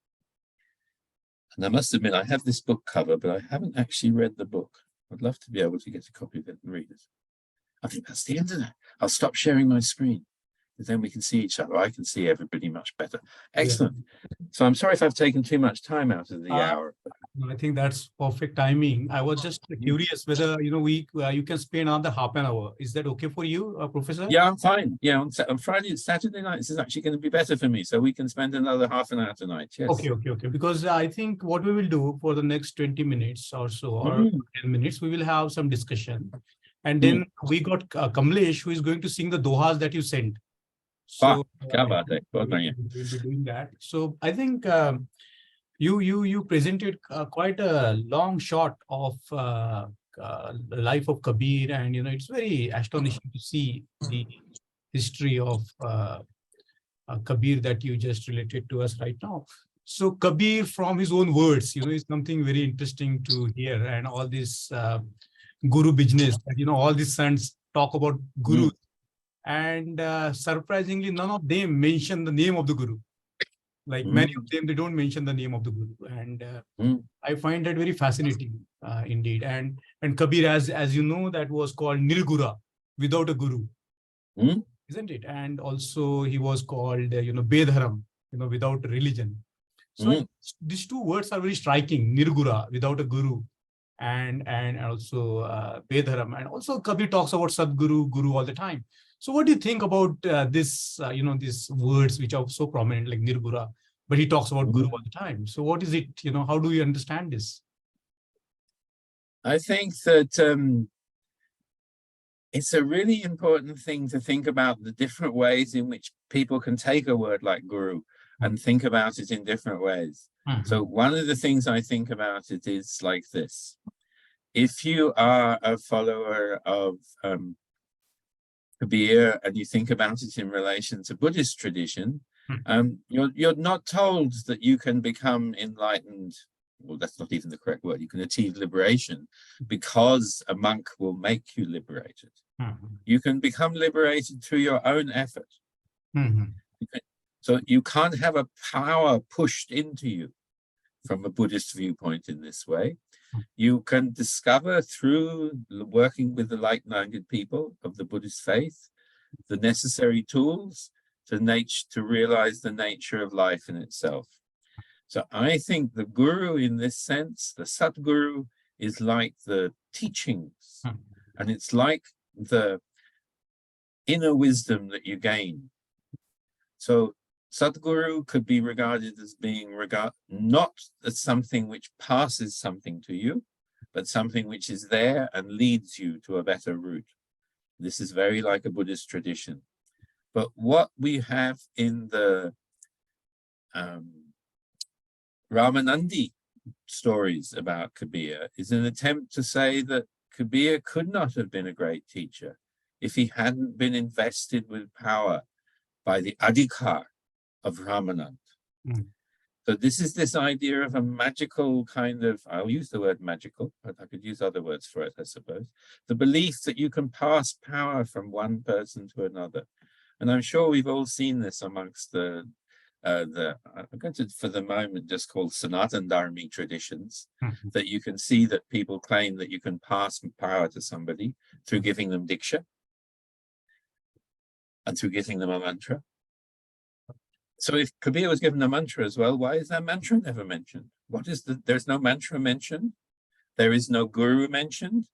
And I must admit, I have this book cover, but I haven't actually read the book. I'd love to be able to get a copy of it and read it. I think that's the end of that. I'll stop sharing my screen, because then we can see each other. I can see everybody much better. Excellent. Yeah. So I'm sorry if I've taken too much time out of the hour. I think that's perfect timing. I was just curious whether you can spend another half an hour. Is that okay for you, Professor? Yeah, I'm fine. Yeah, on Friday and Saturday night, this is actually going to be better for me. So we can spend another half an hour tonight. Yes. Okay. Because I think what we will do for the next 20 minutes or so, or 10 minutes, we will have some discussion. And then we got Kamlesh, who is going to sing the dohas that you sent. So kya baat hai, bahut badhiya. we'll be doing that. So I think you presented quite a long shot of the life of Kabir, and it's very astonishing to see the history of Kabir that you just related to us right now. So Kabir, from his own words, is something very interesting to hear, and all this guru business, that, all these sons talk about gurus, and surprisingly, none of them mention the name of the guru. Like many of them, they don't mention the name of the guru, and I find that very fascinating indeed. And Kabir, as you know, that was called Nirgura, without a guru, isn't it? And also he was called Bedharam, without religion. So these two words are very striking: Nirgura, without a guru, and also Bedharam. And also Kabir talks about Sadguru, Guru all the time. So what do you think about this, these words which are so prominent, like Nirgura, but he talks about Guru all the time? So what is it, how do you understand this? I think that it's a really important thing to think about the different ways in which people can take a word like Guru and think about it in different ways. So one of the things I think about it is like this. If you are a follower of Kabir and you think about it in relation to Buddhist tradition, you're not told that you can become enlightened. Well, that's not even the correct word. You can achieve liberation because a monk will make you liberated. You can become liberated through your own effort. So you can't have a power pushed into you from a Buddhist viewpoint in this way. You can discover through working with the like-minded people of the Buddhist faith the necessary tools to realize the nature of life in itself. So I think the Guru, in this sense, the Satguru, is like the teachings, and it's like the inner wisdom that you gain. So Satguru could be regarded as being not as something which passes something to you, but something which is there and leads you to a better route. This is very like a Buddhist tradition. But what we have in the Ramanandi stories about Kabir is an attempt to say that Kabir could not have been a great teacher if he hadn't been invested with power by the adhikar of Ramanand. So this is this idea of a magical kind of, I'll use the word magical, but I could use other words for it, I suppose. The belief that you can pass power from one person to another. And I'm sure we've all seen this amongst I'm going to, for the moment, just call Sanatan Dharmi traditions, that you can see that people claim that you can pass power to somebody through giving them diksha and through giving them a mantra. So if Kabir was given a mantra as well, why is that mantra never mentioned? There's no mantra mentioned. There is no guru mentioned.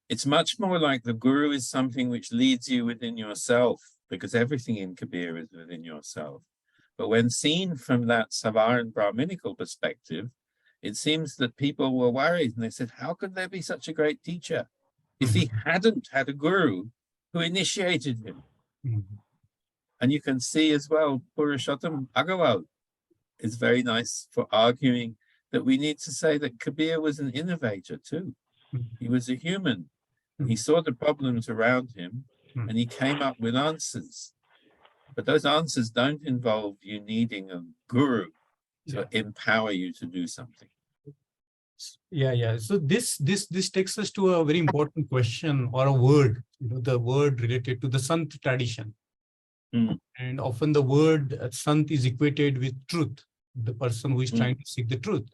It's much more like the guru is something which leads you within yourself, because everything in Kabir is within yourself. But when seen from that Savaran Brahminical perspective, it seems that people were worried and they said, how could there be such a great teacher if he hadn't had a guru who initiated him? And you can see as well, Purushottam Agrawal is very nice for arguing that we need to say that Kabir was an innovator too. He was a human. He saw the problems around him and he came up with answers. But those answers don't involve you needing a guru to empower you to do something. Yeah. So this takes us to a very important question, or a word, the word related to the Sant tradition. And often the word Sant is equated with truth, the person who is trying to seek the truth.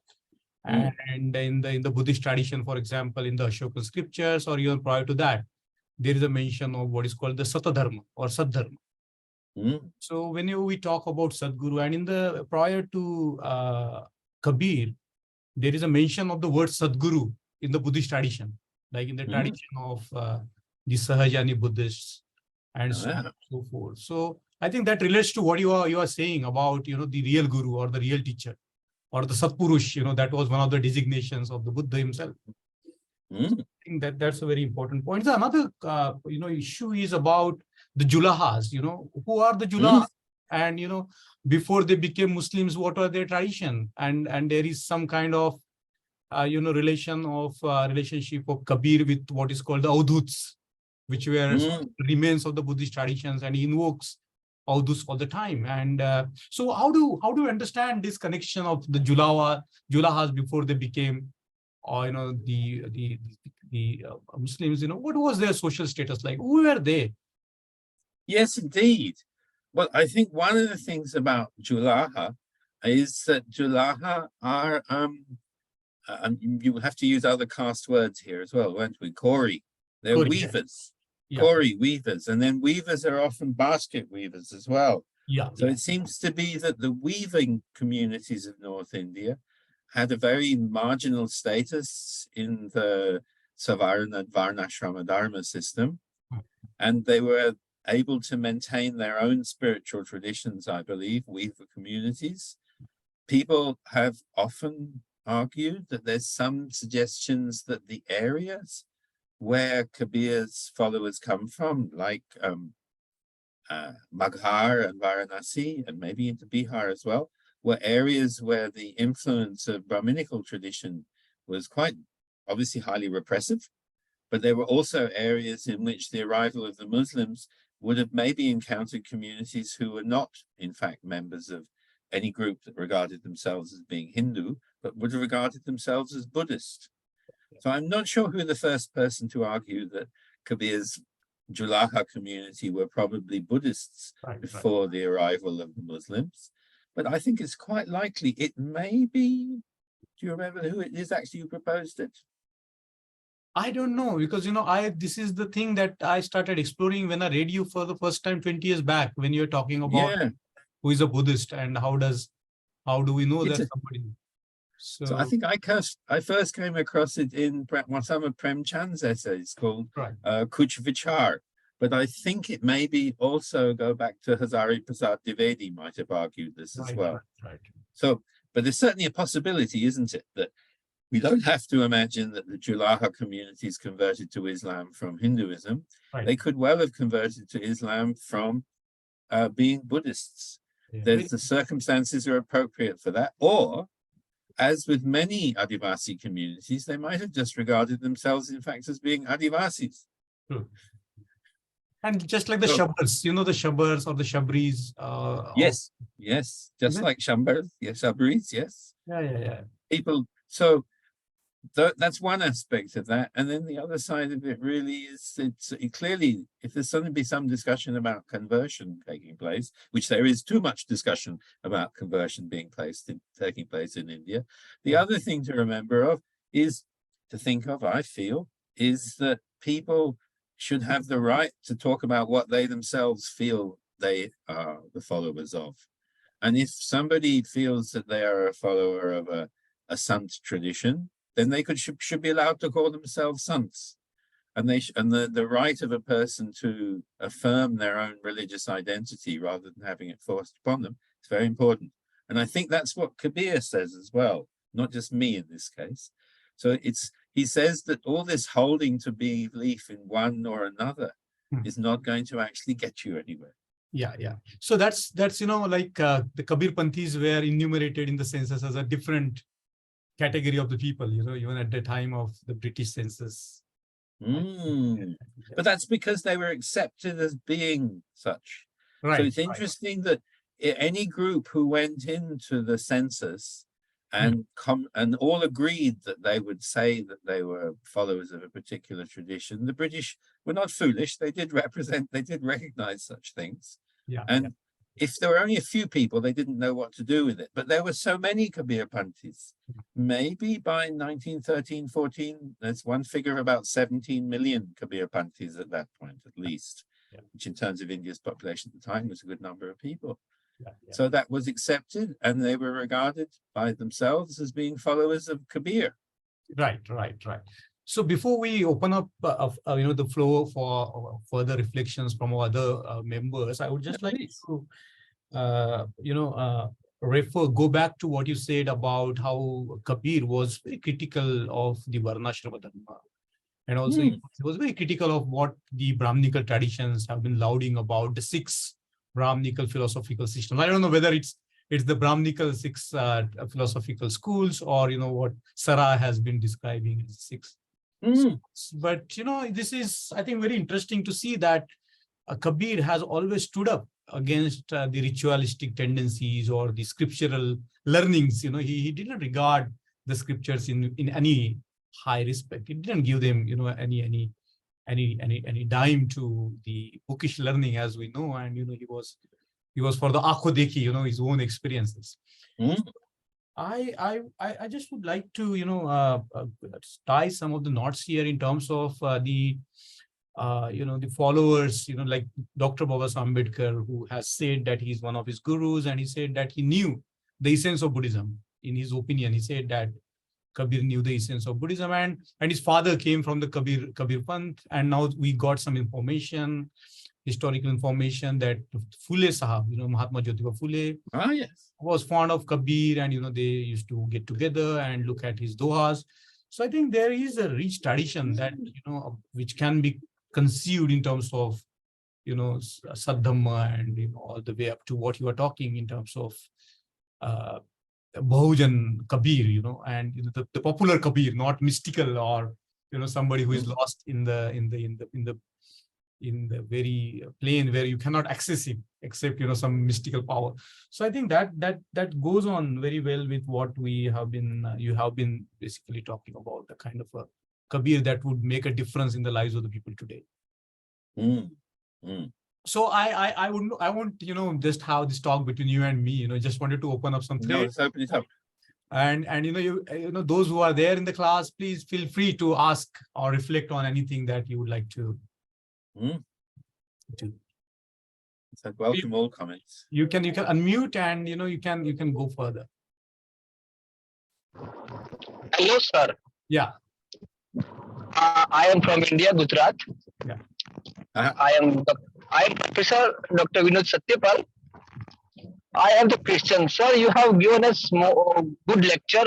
And in the Buddhist tradition, for example, in the Ashoka scriptures, or even prior to that, there is a mention of what is called the Satadharma or Sadharma. So whenever we talk about Sadguru, and in the prior to Kabir, there is a mention of the word Sadguru in the Buddhist tradition, like in the tradition of the Sahajani Buddhists and so on and so forth. So I think that relates to what you are saying about the real guru or the real teacher or the Satpurush. That was one of the designations of the Buddha himself. Mm. I think that that's a very important point. So another issue is about the Julahas. Who are the Julahas? And before they became Muslims, what are their tradition? And there is some kind of relationship of Kabir with what is called the Avduts, which were remains of the Buddhist traditions, and he invokes Avduts all the time. And so how do you understand this connection of the Julahas before they became the Muslims? What was their social status like? Who were they? Yes, indeed. Well, I think one of the things about Julaha is that Julaha are, you will have to use other caste words here as well, won't we? Kori. They're Kori, weavers. yeah. Kori, weavers. And then weavers are often basket weavers as well. Yeah. So it seems to be that the weaving communities of North India had a very marginal status in the Savarna Varnashrama Dharma system. And they were able to maintain their own spiritual traditions, I believe, weaver communities. People have often argued that there's some suggestions that the areas where Kabir's followers come from, like Maghar and Varanasi, and maybe into Bihar as well, were areas where the influence of Brahminical tradition was quite obviously highly repressive, but there were also areas in which the arrival of the Muslims would have maybe encountered communities who were not, in fact, members of any group that regarded themselves as being Hindu, but would have regarded themselves as Buddhist. So I'm not sure who the first person to argue that Kabir's Julaha community were probably Buddhists before the arrival of the Muslims, but I think it's quite likely it may be. Do you remember who it is actually who proposed it? I don't know, because this is the thing that I started exploring when I read you for the first time 20 years back, when you're talking about who is a Buddhist and how do we know that somebody. So I think I first came across it in some of Prem Chand's essays called Kuch Vichar, but I think it maybe also go back to Hazari Prasad Dwivedi might have argued this as well. So, but there's certainly a possibility, isn't it, that we don't have to imagine that the Julaha communities converted to Islam from Hinduism. They could well have converted to Islam from being Buddhists. The circumstances are appropriate for that. Or, as with many Adivasi communities, they might have just regarded themselves, in fact, as being Adivasis. And just like the Shabbars, the Shabbars or the Shabris. Yes, just like Shambars, Shabris, yes. Yeah. People, so that's one aspect of that. And then the other side of it really is, clearly, if there's going to be some discussion about conversion taking place, which there is too much discussion about conversion taking place in India, the other thing to remember I feel, is that people should have the right to talk about what they themselves feel they are the followers of. And if somebody feels that they are a follower of a Sant tradition, then they should be allowed to call themselves Sants. And the right of a person to affirm their own religious identity rather than having it forced upon them is very important. And I think that's what Kabir says as well, not just me in this case. So he says that all this holding to belief in one or another is not going to actually get you anywhere. Yeah. So that's like the Kabir Panthis were enumerated in the census as a different category of the people, even at the time of the British census. But that's because they were accepted as being such. So it's interesting that any group who went into the census and all agreed that they would say that they were followers of a particular tradition, the British were not foolish. They did recognize such things. If there were only a few people, they didn't know what to do with it. But there were so many Kabir Panthis. Maybe by 1913-14, there's one figure of about 17 million Kabir Panthis at that point, at least, which in terms of India's population at the time was a good number of people. So that was accepted, and they were regarded by themselves as being followers of Kabir. Right. So before we open up, the floor for further reflections from our other members, I would just like to, go back to what you said about how Kabir was very critical of the Varnashrama Dharma. And also he was very critical of what the Brahminical traditions have been lauding about the 6 Brahminical philosophical systems. I don't know whether it's the Brahminical 6 philosophical schools, or what Sarah has been describing as 6. But this is, I think, very interesting to see that Kabir has always stood up against the ritualistic tendencies or the scriptural learnings. He didn't regard the scriptures in any high respect. He didn't give them any dime to the bookish learning, as we know. And he was for the akho dekhi, his own experiences. I just would like to tie some of the knots here in terms of the followers, like Dr. Babasaheb Ambedkar, who has said that he's one of his gurus, and he said that he knew the essence of Buddhism. In his opinion, he said that Kabir knew the essence of Buddhism, and his father came from the Kabir Panth. And now we got some information, historical information, that Phule Sahab, Mahatma Jyotiba Phule, was fond of Kabir, and they used to get together and look at his dohas. So I think there is a rich tradition that which can be conceived in terms of Sadhamma, and all the way up to what you are talking in terms of Bahujan Kabir, and the popular Kabir, not mystical, or somebody who is lost in the very plane where you cannot access it except some mystical power. So I think that goes on very well with what you have been basically talking about, the kind of a Kabir that would make a difference in the lives of the people today. So I won't just have this talk between you and me. Just wanted to open up some thread. No, let's open it up. And those who are there in the class, please feel free to ask or reflect on anything that you would like to do. So welcome all comments. You can unmute, and you can go further. Hello, sir. Yeah. I am from India, Gujarat. Yeah. I am Professor Dr. Vinod Satyapal. I am the Christian. Sir, you have given us good lecture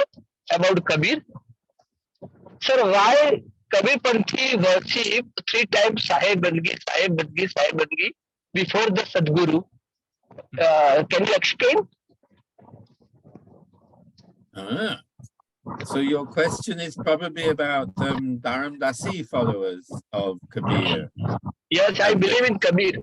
about Kabir. Sir, why Kabir Panthi worship 3 times Sahib Bandgi, Sahib Bandgi, Sahib Bandgi before the Sadguru? Can you explain? So your question is probably about Dharam Dasi followers of Kabir. Yes, I believe in Kabir.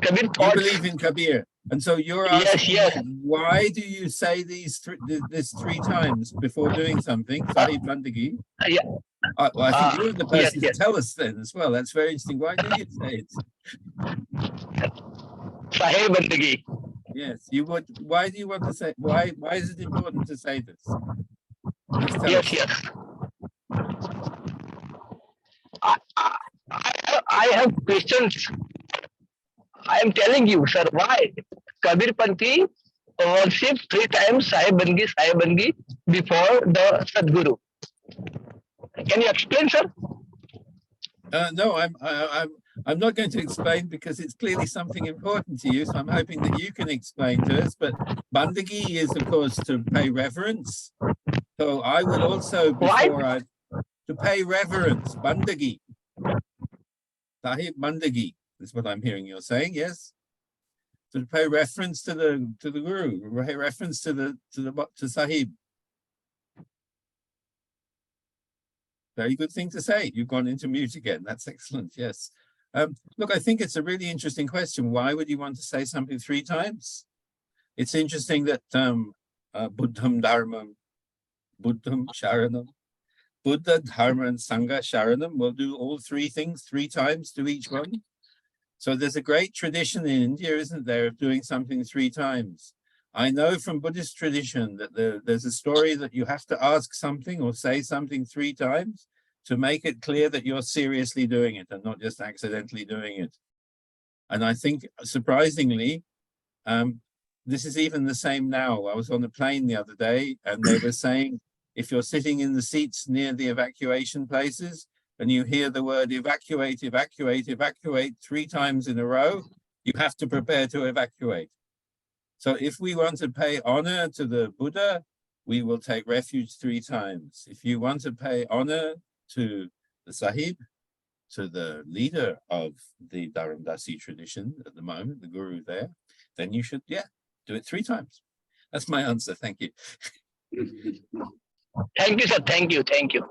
Kabir thought. You believe in Kabir, and so you're asking, why do you say this 3 times before doing something, Sahib Bandagi? Yeah. Well, I think you're the person to tell us then as well. That's very interesting. Why do you say it? Sahib Bandagi. Yes, you would. Why do you want to say? Why is it important to say this? Yes, yes. I have questions. I am telling you, sir, why Kabir Panthi worship 3 times Sahib Bandgi before the Sadguru. Can you explain, sir? No, I'm not going to explain because it's clearly something important to you. So I'm hoping that you can explain to us. But Bandagi is, of course, to pay reverence. So I would also, to pay reverence, Bandagi. Sahib Bandagi is what I'm hearing you're saying, yes? So to pay reference to the Guru, pay reference to Sahib. Very good thing to say. You've gone into mute again. That's excellent. Yes. Look, I think it's a really interesting question. Why would you want to say something 3 times? It's interesting that Buddham Dharmam, Buddham Sharanam, Buddha, Dharma, and Sangha Sharanam will do all 3 things 3 times to each one. So there's a great tradition in India, isn't there, of doing something 3 times. I know from Buddhist tradition that there's a story that you have to ask something or say something 3 times to make it clear that you're seriously doing it and not just accidentally doing it. And I think, surprisingly, this is even the same now. I was on a plane the other day and they were saying, if you're sitting in the seats near the evacuation places and you hear the word evacuate, evacuate, evacuate 3 times in a row, you have to prepare to evacuate. So if we want to pay honor to the Buddha, we will take refuge 3 times. If you want to pay honor to the Sahib, to the leader of the Dharamdasi tradition at the moment, the guru there, then you should, do it 3 times. That's my answer. Thank you. Thank you, sir. Thank you. Thank you.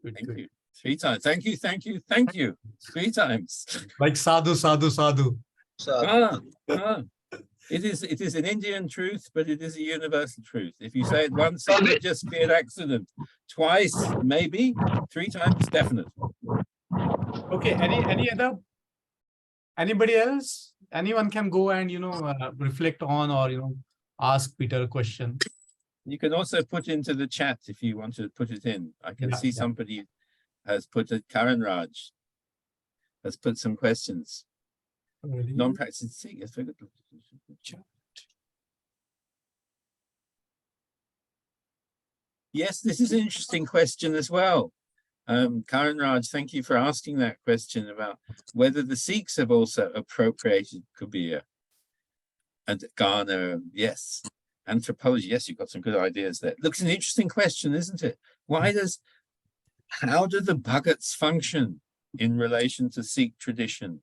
Thank you. 3 times. Thank you. Thank you. Thank you. 3 times. Like sadhu, sadhu, sadhu. It is an Indian truth, but it is a universal truth. If you say it once, it could just be an accident. Twice, maybe. 3 times, definite. Okay. Anybody else? Anyone can go and reflect on or ask Peter a question. You can also put into the chat if you want to put it in. I can see somebody has put it. Karan Raj has put some questions. Really? Non-practicing Sikh. Yes, very good. Yes, this is an interesting question as well. Karan Raj, thank you for asking that question about whether the Sikhs have also appropriated Kabir and Ghana. Yes. Anthropology. Yes, you've got some good ideas there. Looks an interesting question, isn't it? How do the Bhagats function in relation to Sikh tradition?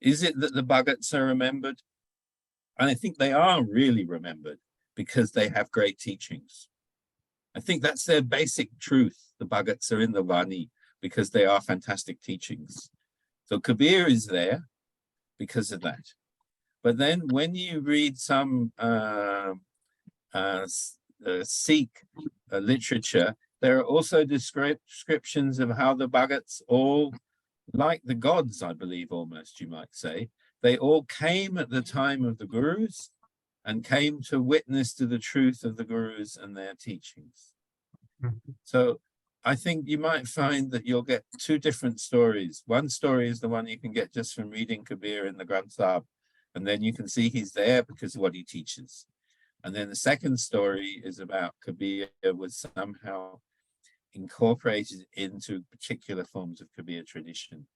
Is it that the Bhagats are remembered? And I think they are really remembered because they have great teachings. I think that's their basic truth. The Bhagats are in the Vani because they are fantastic teachings. So Kabir is there because of that. But then when you read some Sikh literature, there are also descriptions of how the Bhagats all, like the gods, I believe almost you might say, they all came at the time of the Gurus and came to witness to the truth of the Gurus and their teachings. So I think you might find that you'll get 2 different stories. One story is the one you can get just from reading Kabir in the Granth Sahib, and then you can see he's there because of what he teaches. And then the second story is about Kabir was somehow incorporated into particular forms of Kabir tradition,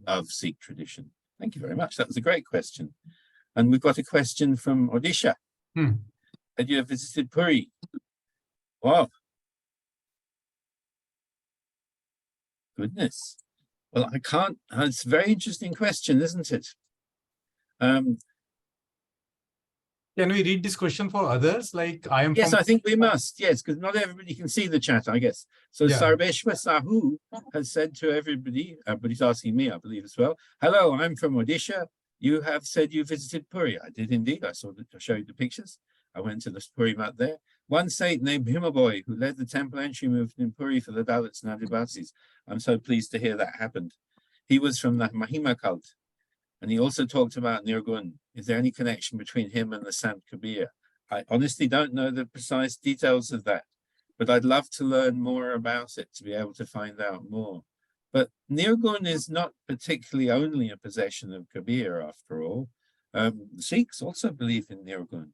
of Sikh tradition. Thank you very much. That was a great question. And we've got a question from Odisha. Had you visited Puri? Wow. Goodness. Well, I can't, it's a very interesting question, isn't it? Can we read this question for others? Like I am. Yes, I think we must. Yes, because not everybody can see the chat, I guess. So Sarveshwar Sahu has said to everybody, but he's asking me, I believe as well. Hello, I'm from Odisha. You have said you visited Puri. I did indeed. I showed you the pictures. I went to the Puri Mat there. One saint named Bhimaboy, who led the temple entry movement in Puri for the Dalits and Adivasis. I'm so pleased to hear that happened. He was from the Mahima cult. And he also talked about Nirgun. Is there any connection between him and the Sant Kabir? I honestly don't know the precise details of that, but I'd love to learn more about it to be able to find out more. But Nirgun is not particularly only a possession of Kabir, after all. Sikhs also believe in Nirgun.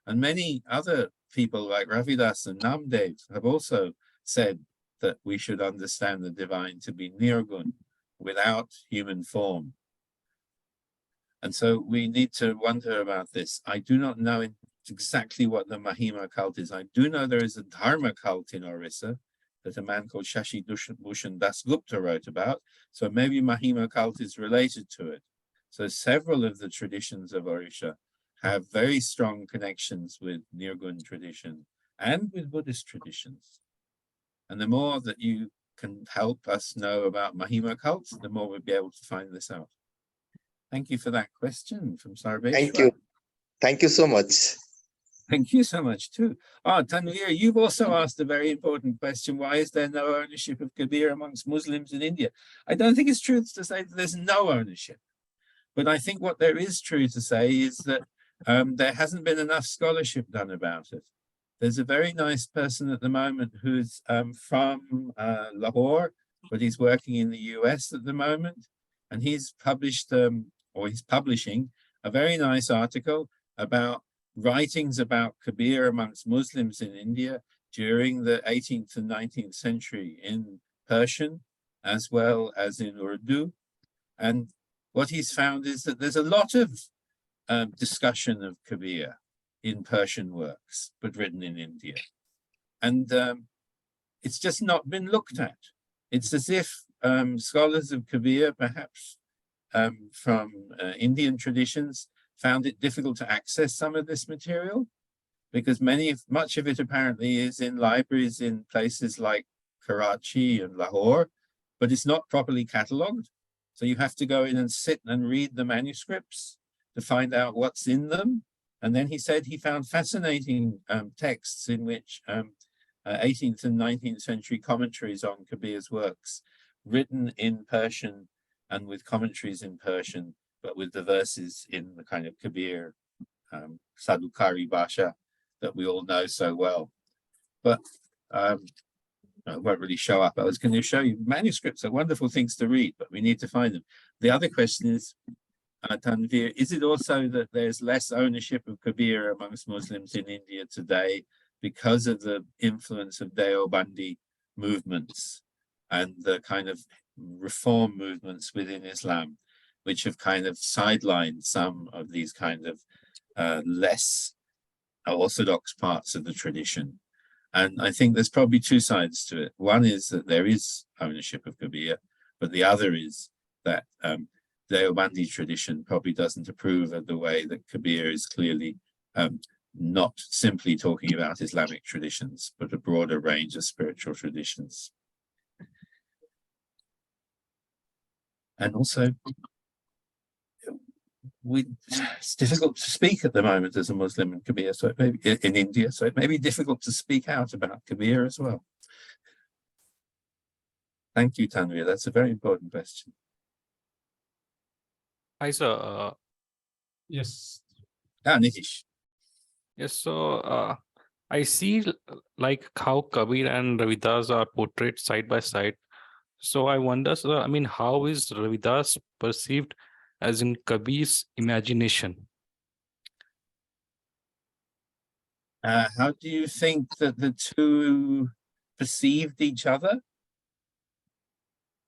And many other people like Ravidas and Namdev have also said that we should understand the divine to be Nirgun, without human form. And so we need to wonder about this. I do not know exactly what the Mahima cult is. I do know there is a Dharma cult in Orissa that a man called Shashi Bhushan Dasgupta wrote about. So maybe Mahima cult is related to it. So several of the traditions of Orissa have very strong connections with Nirgun tradition and with Buddhist traditions. And the more that you can help us know about Mahima cults, the more we'll be able to find this out. Thank you for that question from Sarveshwar. Thank you. Thank you so much. Thank you so much too. Tanvir, you've also asked a very important question. Why is there no ownership of Kabir amongst Muslims in India? I don't think it's true to say that there's no ownership. But I think what there is true to say is that there hasn't been enough scholarship done about it. There's a very nice person at the moment who's from Lahore, but he's working in the US at the moment. And he's published, or he's publishing, a very nice article about writings about Kabir amongst Muslims in India during the 18th and 19th century in Persian, as well as in Urdu. And what he's found is that there's a lot of discussion of Kabir in Persian works, but written in India. And it's just not been looked at. It's as if scholars of Kabir, perhaps from Indian traditions, found it difficult to access some of this material because much of it apparently is in libraries in places like Karachi and Lahore, but it's not properly catalogued. So you have to go in and sit and read the manuscripts to find out what's in them. And then he said he found fascinating texts in which 18th and 19th century commentaries on Kabir's works, written in Persian and with commentaries in Persian, but with the verses in the kind of Kabir Sadukari Basha that we all know so well. But it won't really show up. I was going to show you manuscripts are wonderful things to read, but we need to find them. The other question is, Tanvir, is it also that there's less ownership of Kabir amongst Muslims in India today because of the influence of Deobandi movements and the kind of reform movements within Islam, which have kind of sidelined some of these kind of less orthodox parts of the tradition? And I think there's probably two sides to it. One is that there is ownership of Kabir, but the other is that Deobandi tradition probably doesn't approve of the way that Kabir is clearly not simply talking about Islamic traditions, but a broader range of spiritual traditions. And also, it's difficult to speak at the moment as a Muslim in Kabir, so it may be, in India, so it may be difficult to speak out about Kabir as well. Thank you, Tanvir. That's a very important question. Hi, sir. Yes. Nitish. Yes, so I see like how Kabir and Ravidas are portrayed side by side. So I wonder, sir, I mean, how is Ravidas perceived as in Kabir's imagination? How do you think that the two perceived each other?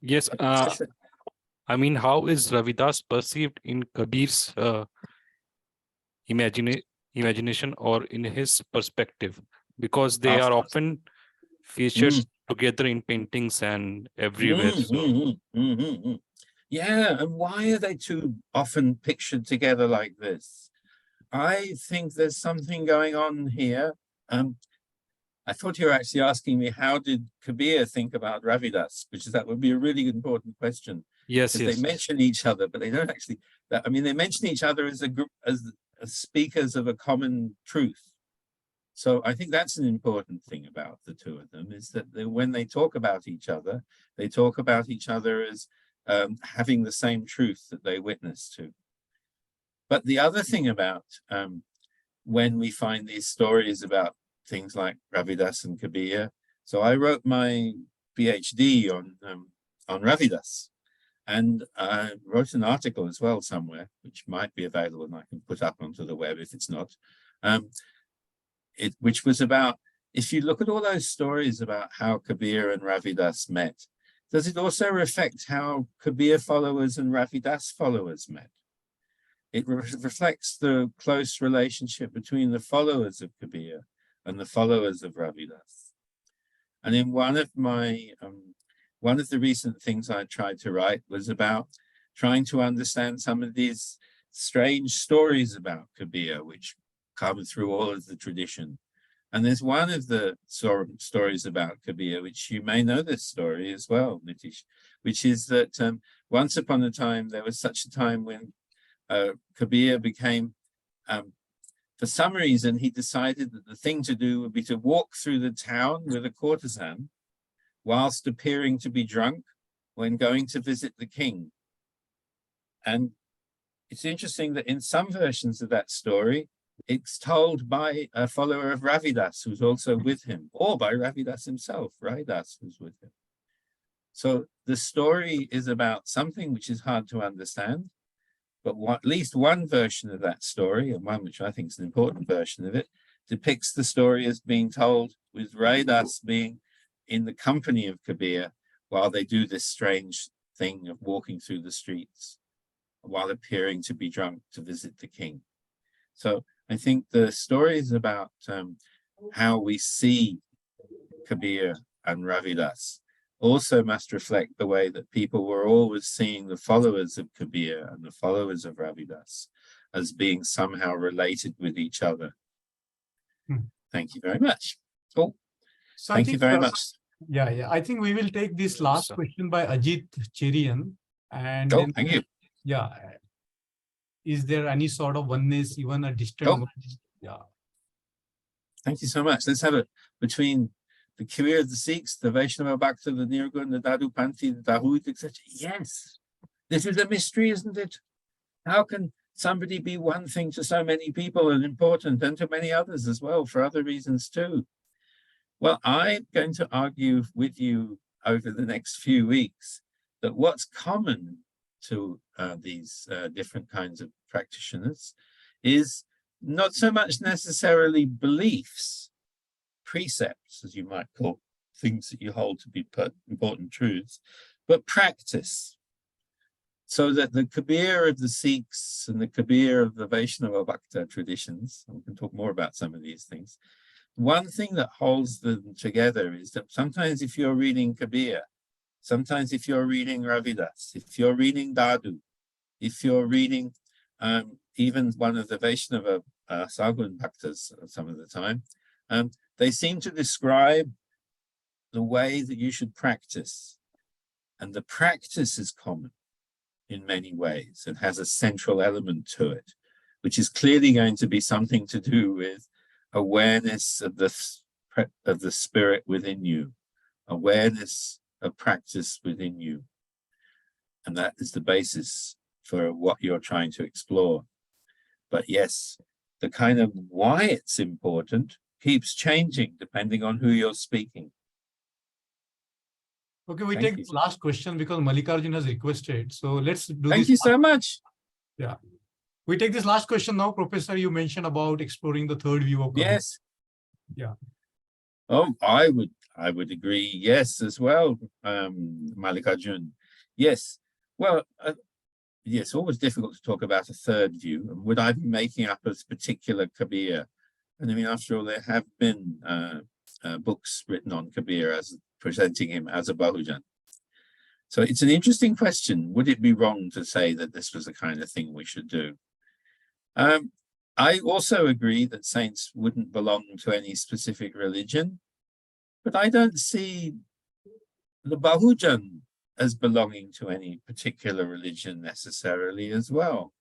Yes, I mean, how is Ravidas perceived in Kabir's imagination or in his perspective? Because they are often featured together in paintings and everywhere. Yeah, and why are they two often pictured together like this? I think there's something going on here. I thought you were actually asking me, how did Kabir think about Ravidas? That would be a really important question. Yes, They mention each other, but they don't actually. I mean, they mention each other as a group, as speakers of a common truth. So I think that's an important thing about the two of them, is that when they talk about each other, they talk about each other as having the same truth that they witness to. But the other thing about when we find these stories about things like Ravidas and Kabir, so I wrote my PhD on Ravidas, and I wrote an article as well somewhere, which might be available and I can put up onto the web if it's not, which was about, if you look at all those stories about how Kabir and Ravidas met, does it also reflect how Kabir followers and Ravidas followers met? It reflects the close relationship between the followers of Kabir and the followers of Ravidas. And in one of the recent things I tried to write was about trying to understand some of these strange stories about Kabir, which come through all of the tradition. And there's one of the stories about Kabir, which you may know this story as well, Nitish, which is that once upon a time, there was such a time when Kabir became, for some reason, he decided that the thing to do would be to walk through the town with a courtesan whilst appearing to be drunk when going to visit the king. And it's interesting that in some versions of that story, it's told by a follower of Ravidas who's also with him, or by Ravidas himself, Raidas, who's with him. So the story is about something which is hard to understand, but at least one version of that story, and one which I think is an important version of it, depicts the story as being told with Raidas being in the company of Kabir while they do this strange thing of walking through the streets while appearing to be drunk to visit the king. So I think the story is about how we see Kabir and Ravidas also must reflect the way that people were always seeing the followers of Kabir and the followers of Ravidas as being somehow related with each other. Thank you very much. Oh, So I thank you think, very much. Yeah. I think we will take this last question by Ajit Cherian. And Oh, then, thank you. yeah. Is there any sort of oneness, even a distant one? Yeah. Thank you so much. Let's have it between the Kabir of the Sikhs, the Vaishnava Bhakta, the Nirgun, the Dadu Panthi, the Dawood, etc. Yes, this is a mystery, isn't it? How can somebody be one thing to so many people and important, and to many others as well, for other reasons too? Well, I'm going to argue with you over the next few weeks that what's common to these different kinds of practitioners is not so much necessarily beliefs, precepts, as you might call things that you hold to be important truths, but practice. So that the Kabir of the Sikhs and the Kabir of the Vaishnava Bhakta traditions, we can talk more about some of these things, one thing that holds them together is that sometimes if you're reading Kabir, sometimes if you're reading Ravidas, if you're reading Dadu, if you're reading even one of the Vaishnava Sargun Bhaktas some of the time, they seem to describe the way that you should practice. And the practice is common in many ways and has a central element to it, which is clearly going to be something to do with awareness of the spirit within you, awareness of practice within you. And that is the basis for what you're trying to explore. But yes, the kind of why it's important keeps changing depending on who you're speaking. Okay, we Thank take you. the last question because Mallikarjun has requested. So let's do Thank this. you so much. Yeah. We take this last question now. Professor, you mentioned about exploring the third view of Kabir. Yes. Yeah. Oh, I would agree. Yes, as well, Mallikarjun. Yes. Well, yes, always difficult to talk about a third view. Would I be making up a particular Kabir? And I mean, after all, there have been books written on Kabir as presenting him as a Bahujan. So it's an interesting question. Would it be wrong to say that this was the kind of thing we should do? I also agree that saints wouldn't belong to any specific religion, but I don't see the Bahujan as belonging to any particular religion necessarily as well.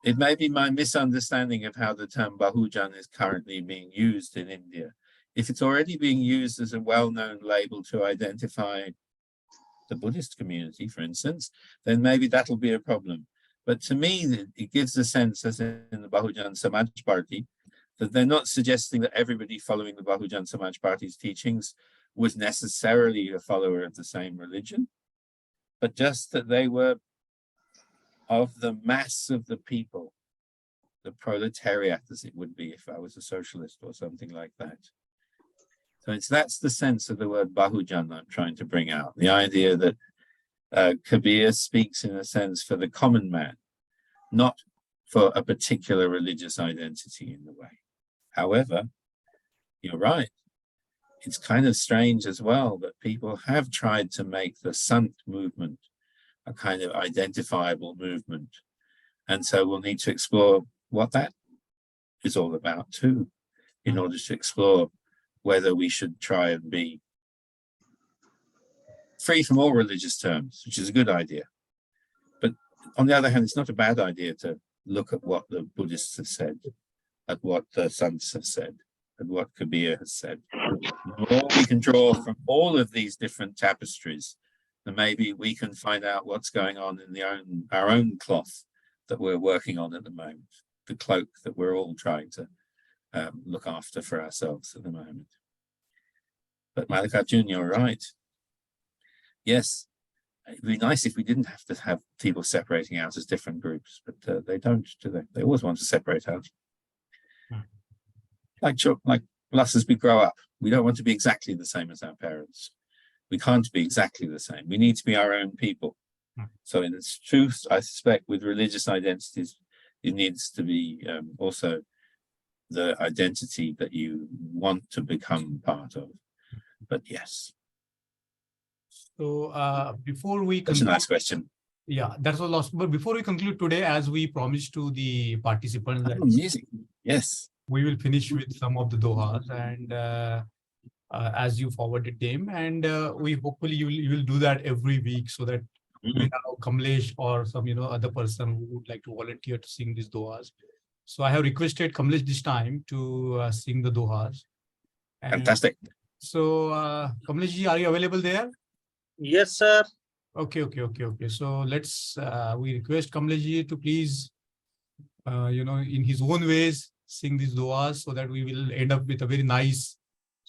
It may be my misunderstanding of how the term Bahujan is currently being used in India. If it's already being used as a well-known label to identify the Buddhist community, for instance, then maybe that'll be a problem. But to me, it gives a sense, as in the Bahujan Samaj Party, that they're not suggesting that everybody following the Bahujan Samaj Party's teachings was necessarily a follower of the same religion, but just that they were of the mass of the people, the proletariat, as it would be if I was a socialist or something like that. So that's the sense of the word Bahujan I'm trying to bring out, the idea that Kabir speaks in a sense for the common man, not for a particular religious identity in the way. However, you're right. It's kind of strange as well that people have tried to make the Sant movement a kind of identifiable movement. And so we'll need to explore what that is all about too, in order to explore whether we should try and be free from all religious terms, which is a good idea. But on the other hand, it's not a bad idea to look at what the Buddhists have said, at what the Sants have said, at what Kabir has said. The more we can draw from all of these different tapestries, then maybe we can find out what's going on in our own cloth that we're working on at the moment, the cloak that we're all trying to look after for ourselves at the moment. But Mallikarjun, you're right. Yes, it'd be nice if we didn't have to have people separating out as different groups, but they don't, do they? They always want to separate out. Like us as we grow up, we don't want to be exactly the same as our parents. We can't be exactly the same. We need to be our own people. So in its truth, I suspect with religious identities, it needs to be also the identity that you want to become part of. But yes, So before we That's a conclude, nice question. yeah, that's the last. But before we conclude today, as we promised to the participants, that Oh, music. Yes. we will finish with some of the dohas, and as you forwarded them, and we hopefully you will do that every week, so that we Mhm. have Kamlesh or some other person who would like to volunteer to sing these dohas. So I have requested Kamlesh this time to sing the dohas. And Fantastic. so Kamlesh ji, are you available there? Yes, sir. Okay. So let's we request Kamlesh ji to please in his own ways sing these duas, so that we will end up with a very nice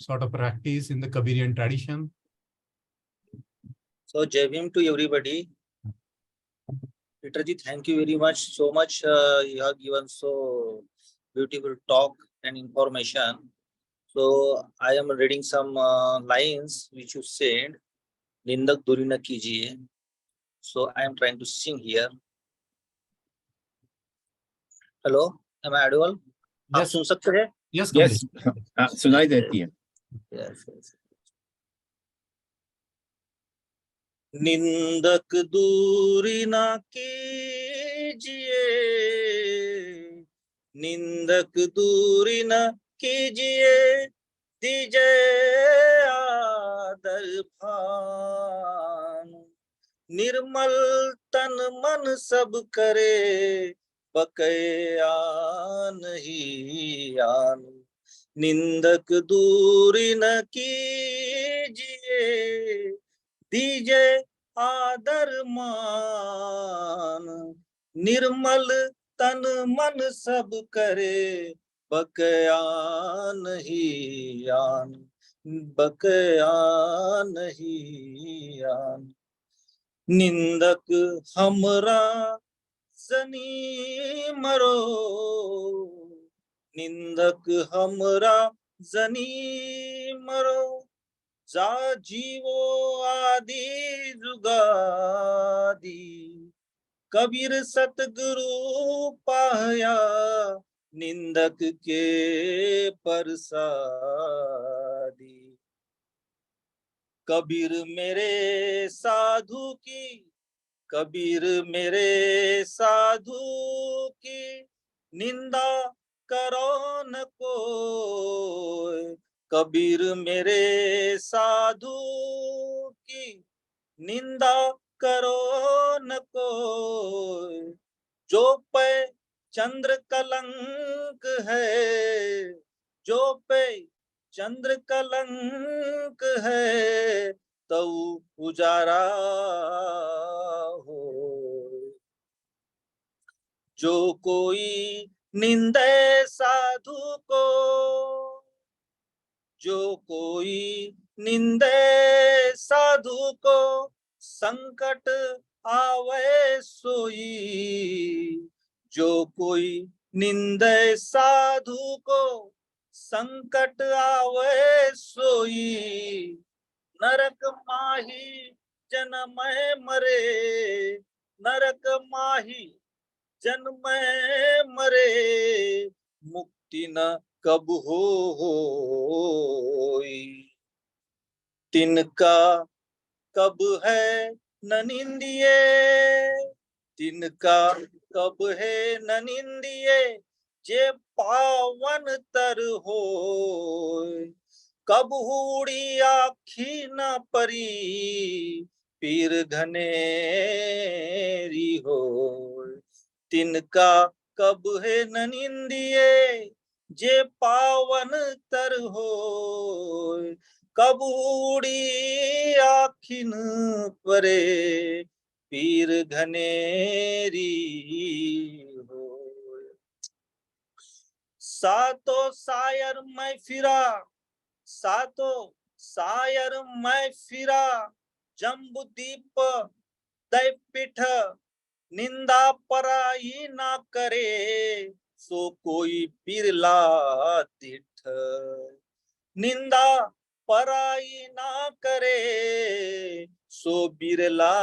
sort of practice in the Kabirian tradition. So, Jai Bhim to everybody. Peter ji, thank you very much. So much you have given so beautiful talk and information. So, I am reading some lines which you said. Nindak duri na kijiye. So, I am trying to sing here. Hello, am I audible? आप Yes, सुन सकते हैं? yes, Kamlesh. Yes. सुनाई देती है. Yes. निंदक दूरी ना कीजिए, निंदक दूरी न कीजिए, दीजिए आदर भान, निर्मल तन मन सब करे, बकया नहीं आन, निंदक दूरी न कीजिए, दीजिए आदर मान, निर्मल तन मन सब करे, बकया नहीं आन, बकया नहीं आन, निंदक हमरा जनी मरो, निंदक हमरा जनी मरो, जा जीवो आदि जुगादी, कबीर सतगुरु पाया, निंदक के परसादी, कबीर मेरे साधु की, कबीर मेरे साधु की, निंदा करो न कोई, कबीर मेरे साधु की, निंदा करो न कोई, जो पे चंद्र कलंक है, जो पे चंद्र कलंक है, तो उजारा हो, जो कोई निंदे साधु को, जो कोई निंदे साधु को, संकट आवे सोई, जो कोई निंदे साधु को, संकट आवे सोई, नरक माही जन्म मरे, नरक माही जन्म मरे, मुक्ति न कब होई, तिनका कब है न निंदिए, तिनका कब है न निंदिए, जे पावन तर होय, कब हुड़ी आखी न परी, पीर घनेरी होय, तिनका कब है न निंदिए, जे पावन तर होय, कब उड़ी आखिन परे, पीर घनेरी होय, सातो सायर मैं फिरा, सातो सायर मैं फिरा, जम्बू दीप दै पीठ, निंदा पराई ना करे, सो कोई बिरला तिठ, निंदा पराई ना करे, सो बिरला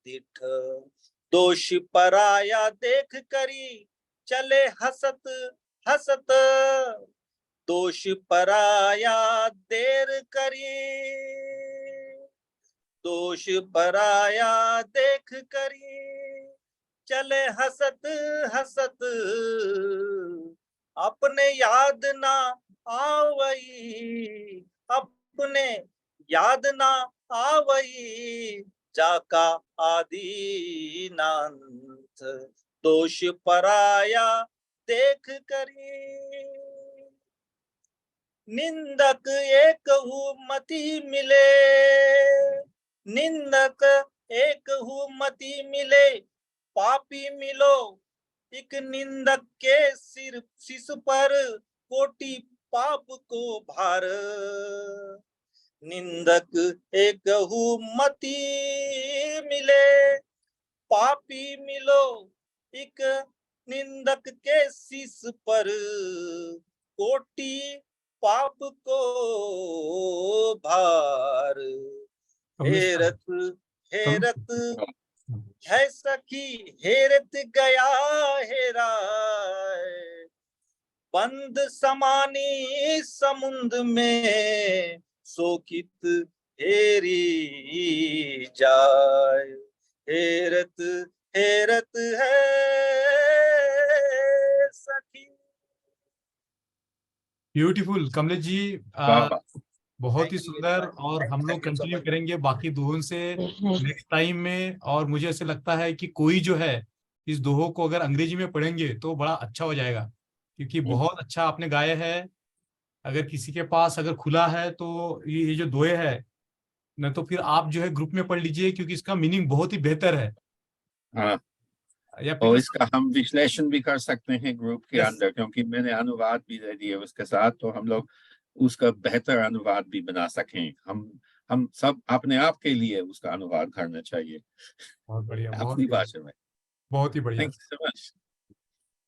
तिठ, दोष पराया देख करी, चले हसत हसत, दोष पराया देर करी, दोष पराया देख करी, चले हसत हसत अपने याद ना आवई, अपने याद ना आवई, जाका आदि नांत, दोष पराया देख करी। निंदक एक मति मिले, निंदक एक मति मिले, पापी मिलो एक निंदक के सिर शीश पर, कोटि पाप को भार। निंदक एक मति मिले, पापी मिलो एक निंदक के शीश पर, कोटि पाप को भार। हेरत हेरत है सखी, हेरत गया हेरा, बंद समानी समुद्र में, सोकित हेरी जाए। हेरत हेरत है सखी। ब्यूटीफुल कमलेश जी, वाह, बहुत ही Thank you very सुंदर। much. और हम लोग Thank you so continue much. करेंगे बाकी दोहों से नेक्स्ट टाइम में। और मुझे ऐसे लगता है कि कोई जो है इस दोहों को अगर अंग्रेजी में पढ़ेंगे तो बड़ा अच्छा हो जाएगा, क्योंकि बहुत अच्छा आपने गाया है। अगर किसी के पास अगर खुला है तो ये जो दोहे है न, तो फिर आप जो है ग्रुप में पढ़ लीजिए, क्योंकि इसका मीनिंग बहुत ही बेहतर है। हाँ, या और पीटर इसका हम विश्लेषण भी कर सकते हैं ग्रुप के Yes. अंदर, क्योंकि मैंने अनुवाद भी दे दिया उसके साथ, तो हम लोग उसका बेहतर अनुवाद भी बना सकें। हम सब अपने आप के लिए उसका अनुवाद करना चाहिए बहुत बढ़िया, अपनी भाषा में। बहुत ही बढ़िया। Thank you so much.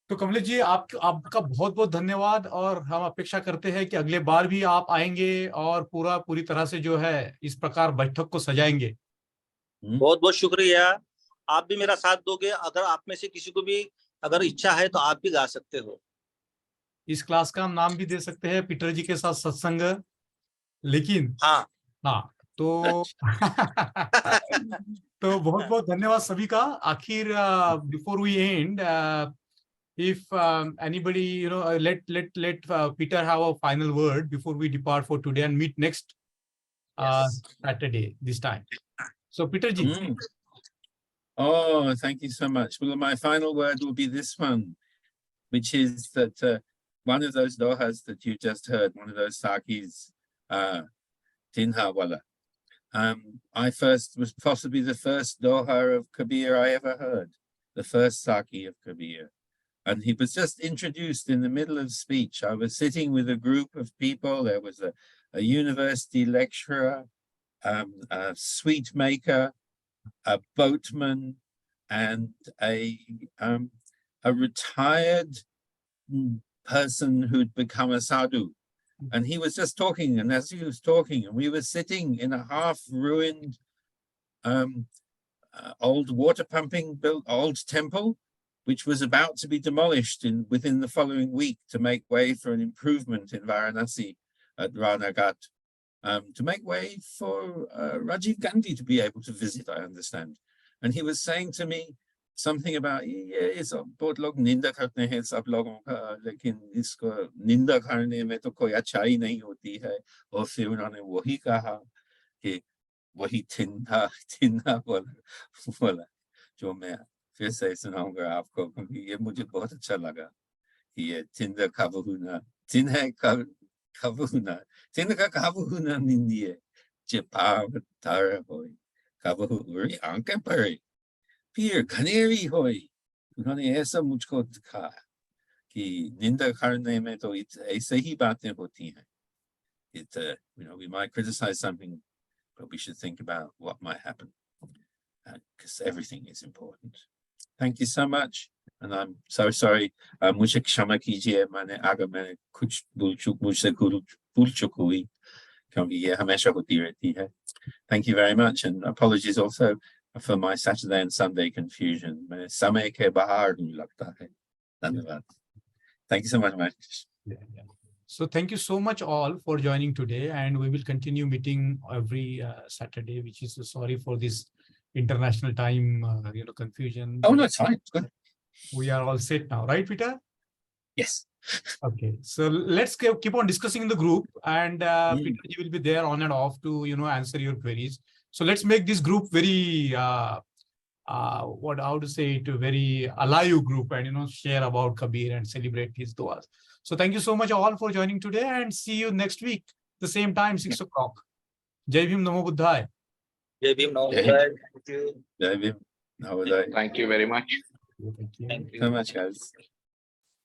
तो कमलेश जी, आपका बहुत बहुत धन्यवाद। और हम अपेक्षा करते हैं कि अगले बार भी आप आएंगे और पूरी तरह से जो है इस प्रकार बैठक को सजाएंगे। बहुत बहुत शुक्रिया। आप भी मेरा साथ दोगे। अगर आप में से किसी को भी अगर इच्छा है तो आप भी गा सकते हो। इस क्लास का हम नाम भी दे सकते हैं पीटर जी के साथ सत्संग। लेकिन हाँ हाँ, तो तो बहुत बहुत धन्यवाद सभी का। आखिर before we end, if anybody let Peter have a final word before we depart for today and meet next Yes. Saturday this time. So Peter ji. Oh, thank you so much. Well, my final word will be this one, which is that one of those dohas that you just heard, one of those sakis, Tinha Wala. I was possibly the first doha of Kabir I ever heard, the first saki of Kabir. And he was just introduced in the middle of speech. I was sitting with a group of people. There was a university lecturer, a sweet maker, a boatman, and a retired person who'd become a sadhu. And he was just talking, and as he was talking, and we were sitting in a half-ruined old water pumping old temple, which was about to be demolished within the following week to make way for an improvement in Varanasi at Ranagat, to make way for Rajiv Gandhi to be able to visit, I understand. And he was saying to me something about, बहुत लोग निंदा करते हैं सब लोगों का, लेकिन इसको निंदा करने में तो कोई अच्छाई नहीं होती है। और फिर उन्होंने वही कहा कि वही थिंदा बोला, जो मैं फिर से सुनाऊंगा आपको, क्योंकि ये मुझे बहुत अच्छा लगा कि ये थिंदा काबुना निंदिए चिपाव तारा होई काबुरी आंके परे फिर घनेरी होई। उन्होंने ऐसा मुझको दिखाया कि निंदा करने में तो ऐसे ही बातें होती हैं। We might criticize something, but we should think about what might happen, because everything is important. Thank you so much, and I'm so sorry. मुझे क्षमा कीजिए, मैंने कुछ मुझसे भूल चूक हुई, क्योंकि ये हमेशा होती रहती है. Thank you very much, and apologies also for my Saturday and Sunday confusion. मैं समय के बाहर हूँ लगता है. धन्यवाद. Thank you so much, Mike. Yeah. So thank you so much all for joining today, and we will continue meeting every Saturday, which is sorry for this international time, confusion. Oh, no, it's fine. It's good. We are all set now, right, Peter? Yes. Okay, so let's keep on discussing in the group, and Peter, you will be there on and off to answer your queries. So let's make this group very how to say it, a very alive group, and share about Kabir and celebrate his duas. So thank you so much all for joining today, and see you next week, the same time, 6 o'clock. Jai Bhim, Namo Buddhaya. Jai Bhim, Namo Jai Buddhaya. Thank you. Jai Bhim. Namaste. Thank you very much. Thank you. Thank you. So much, guys.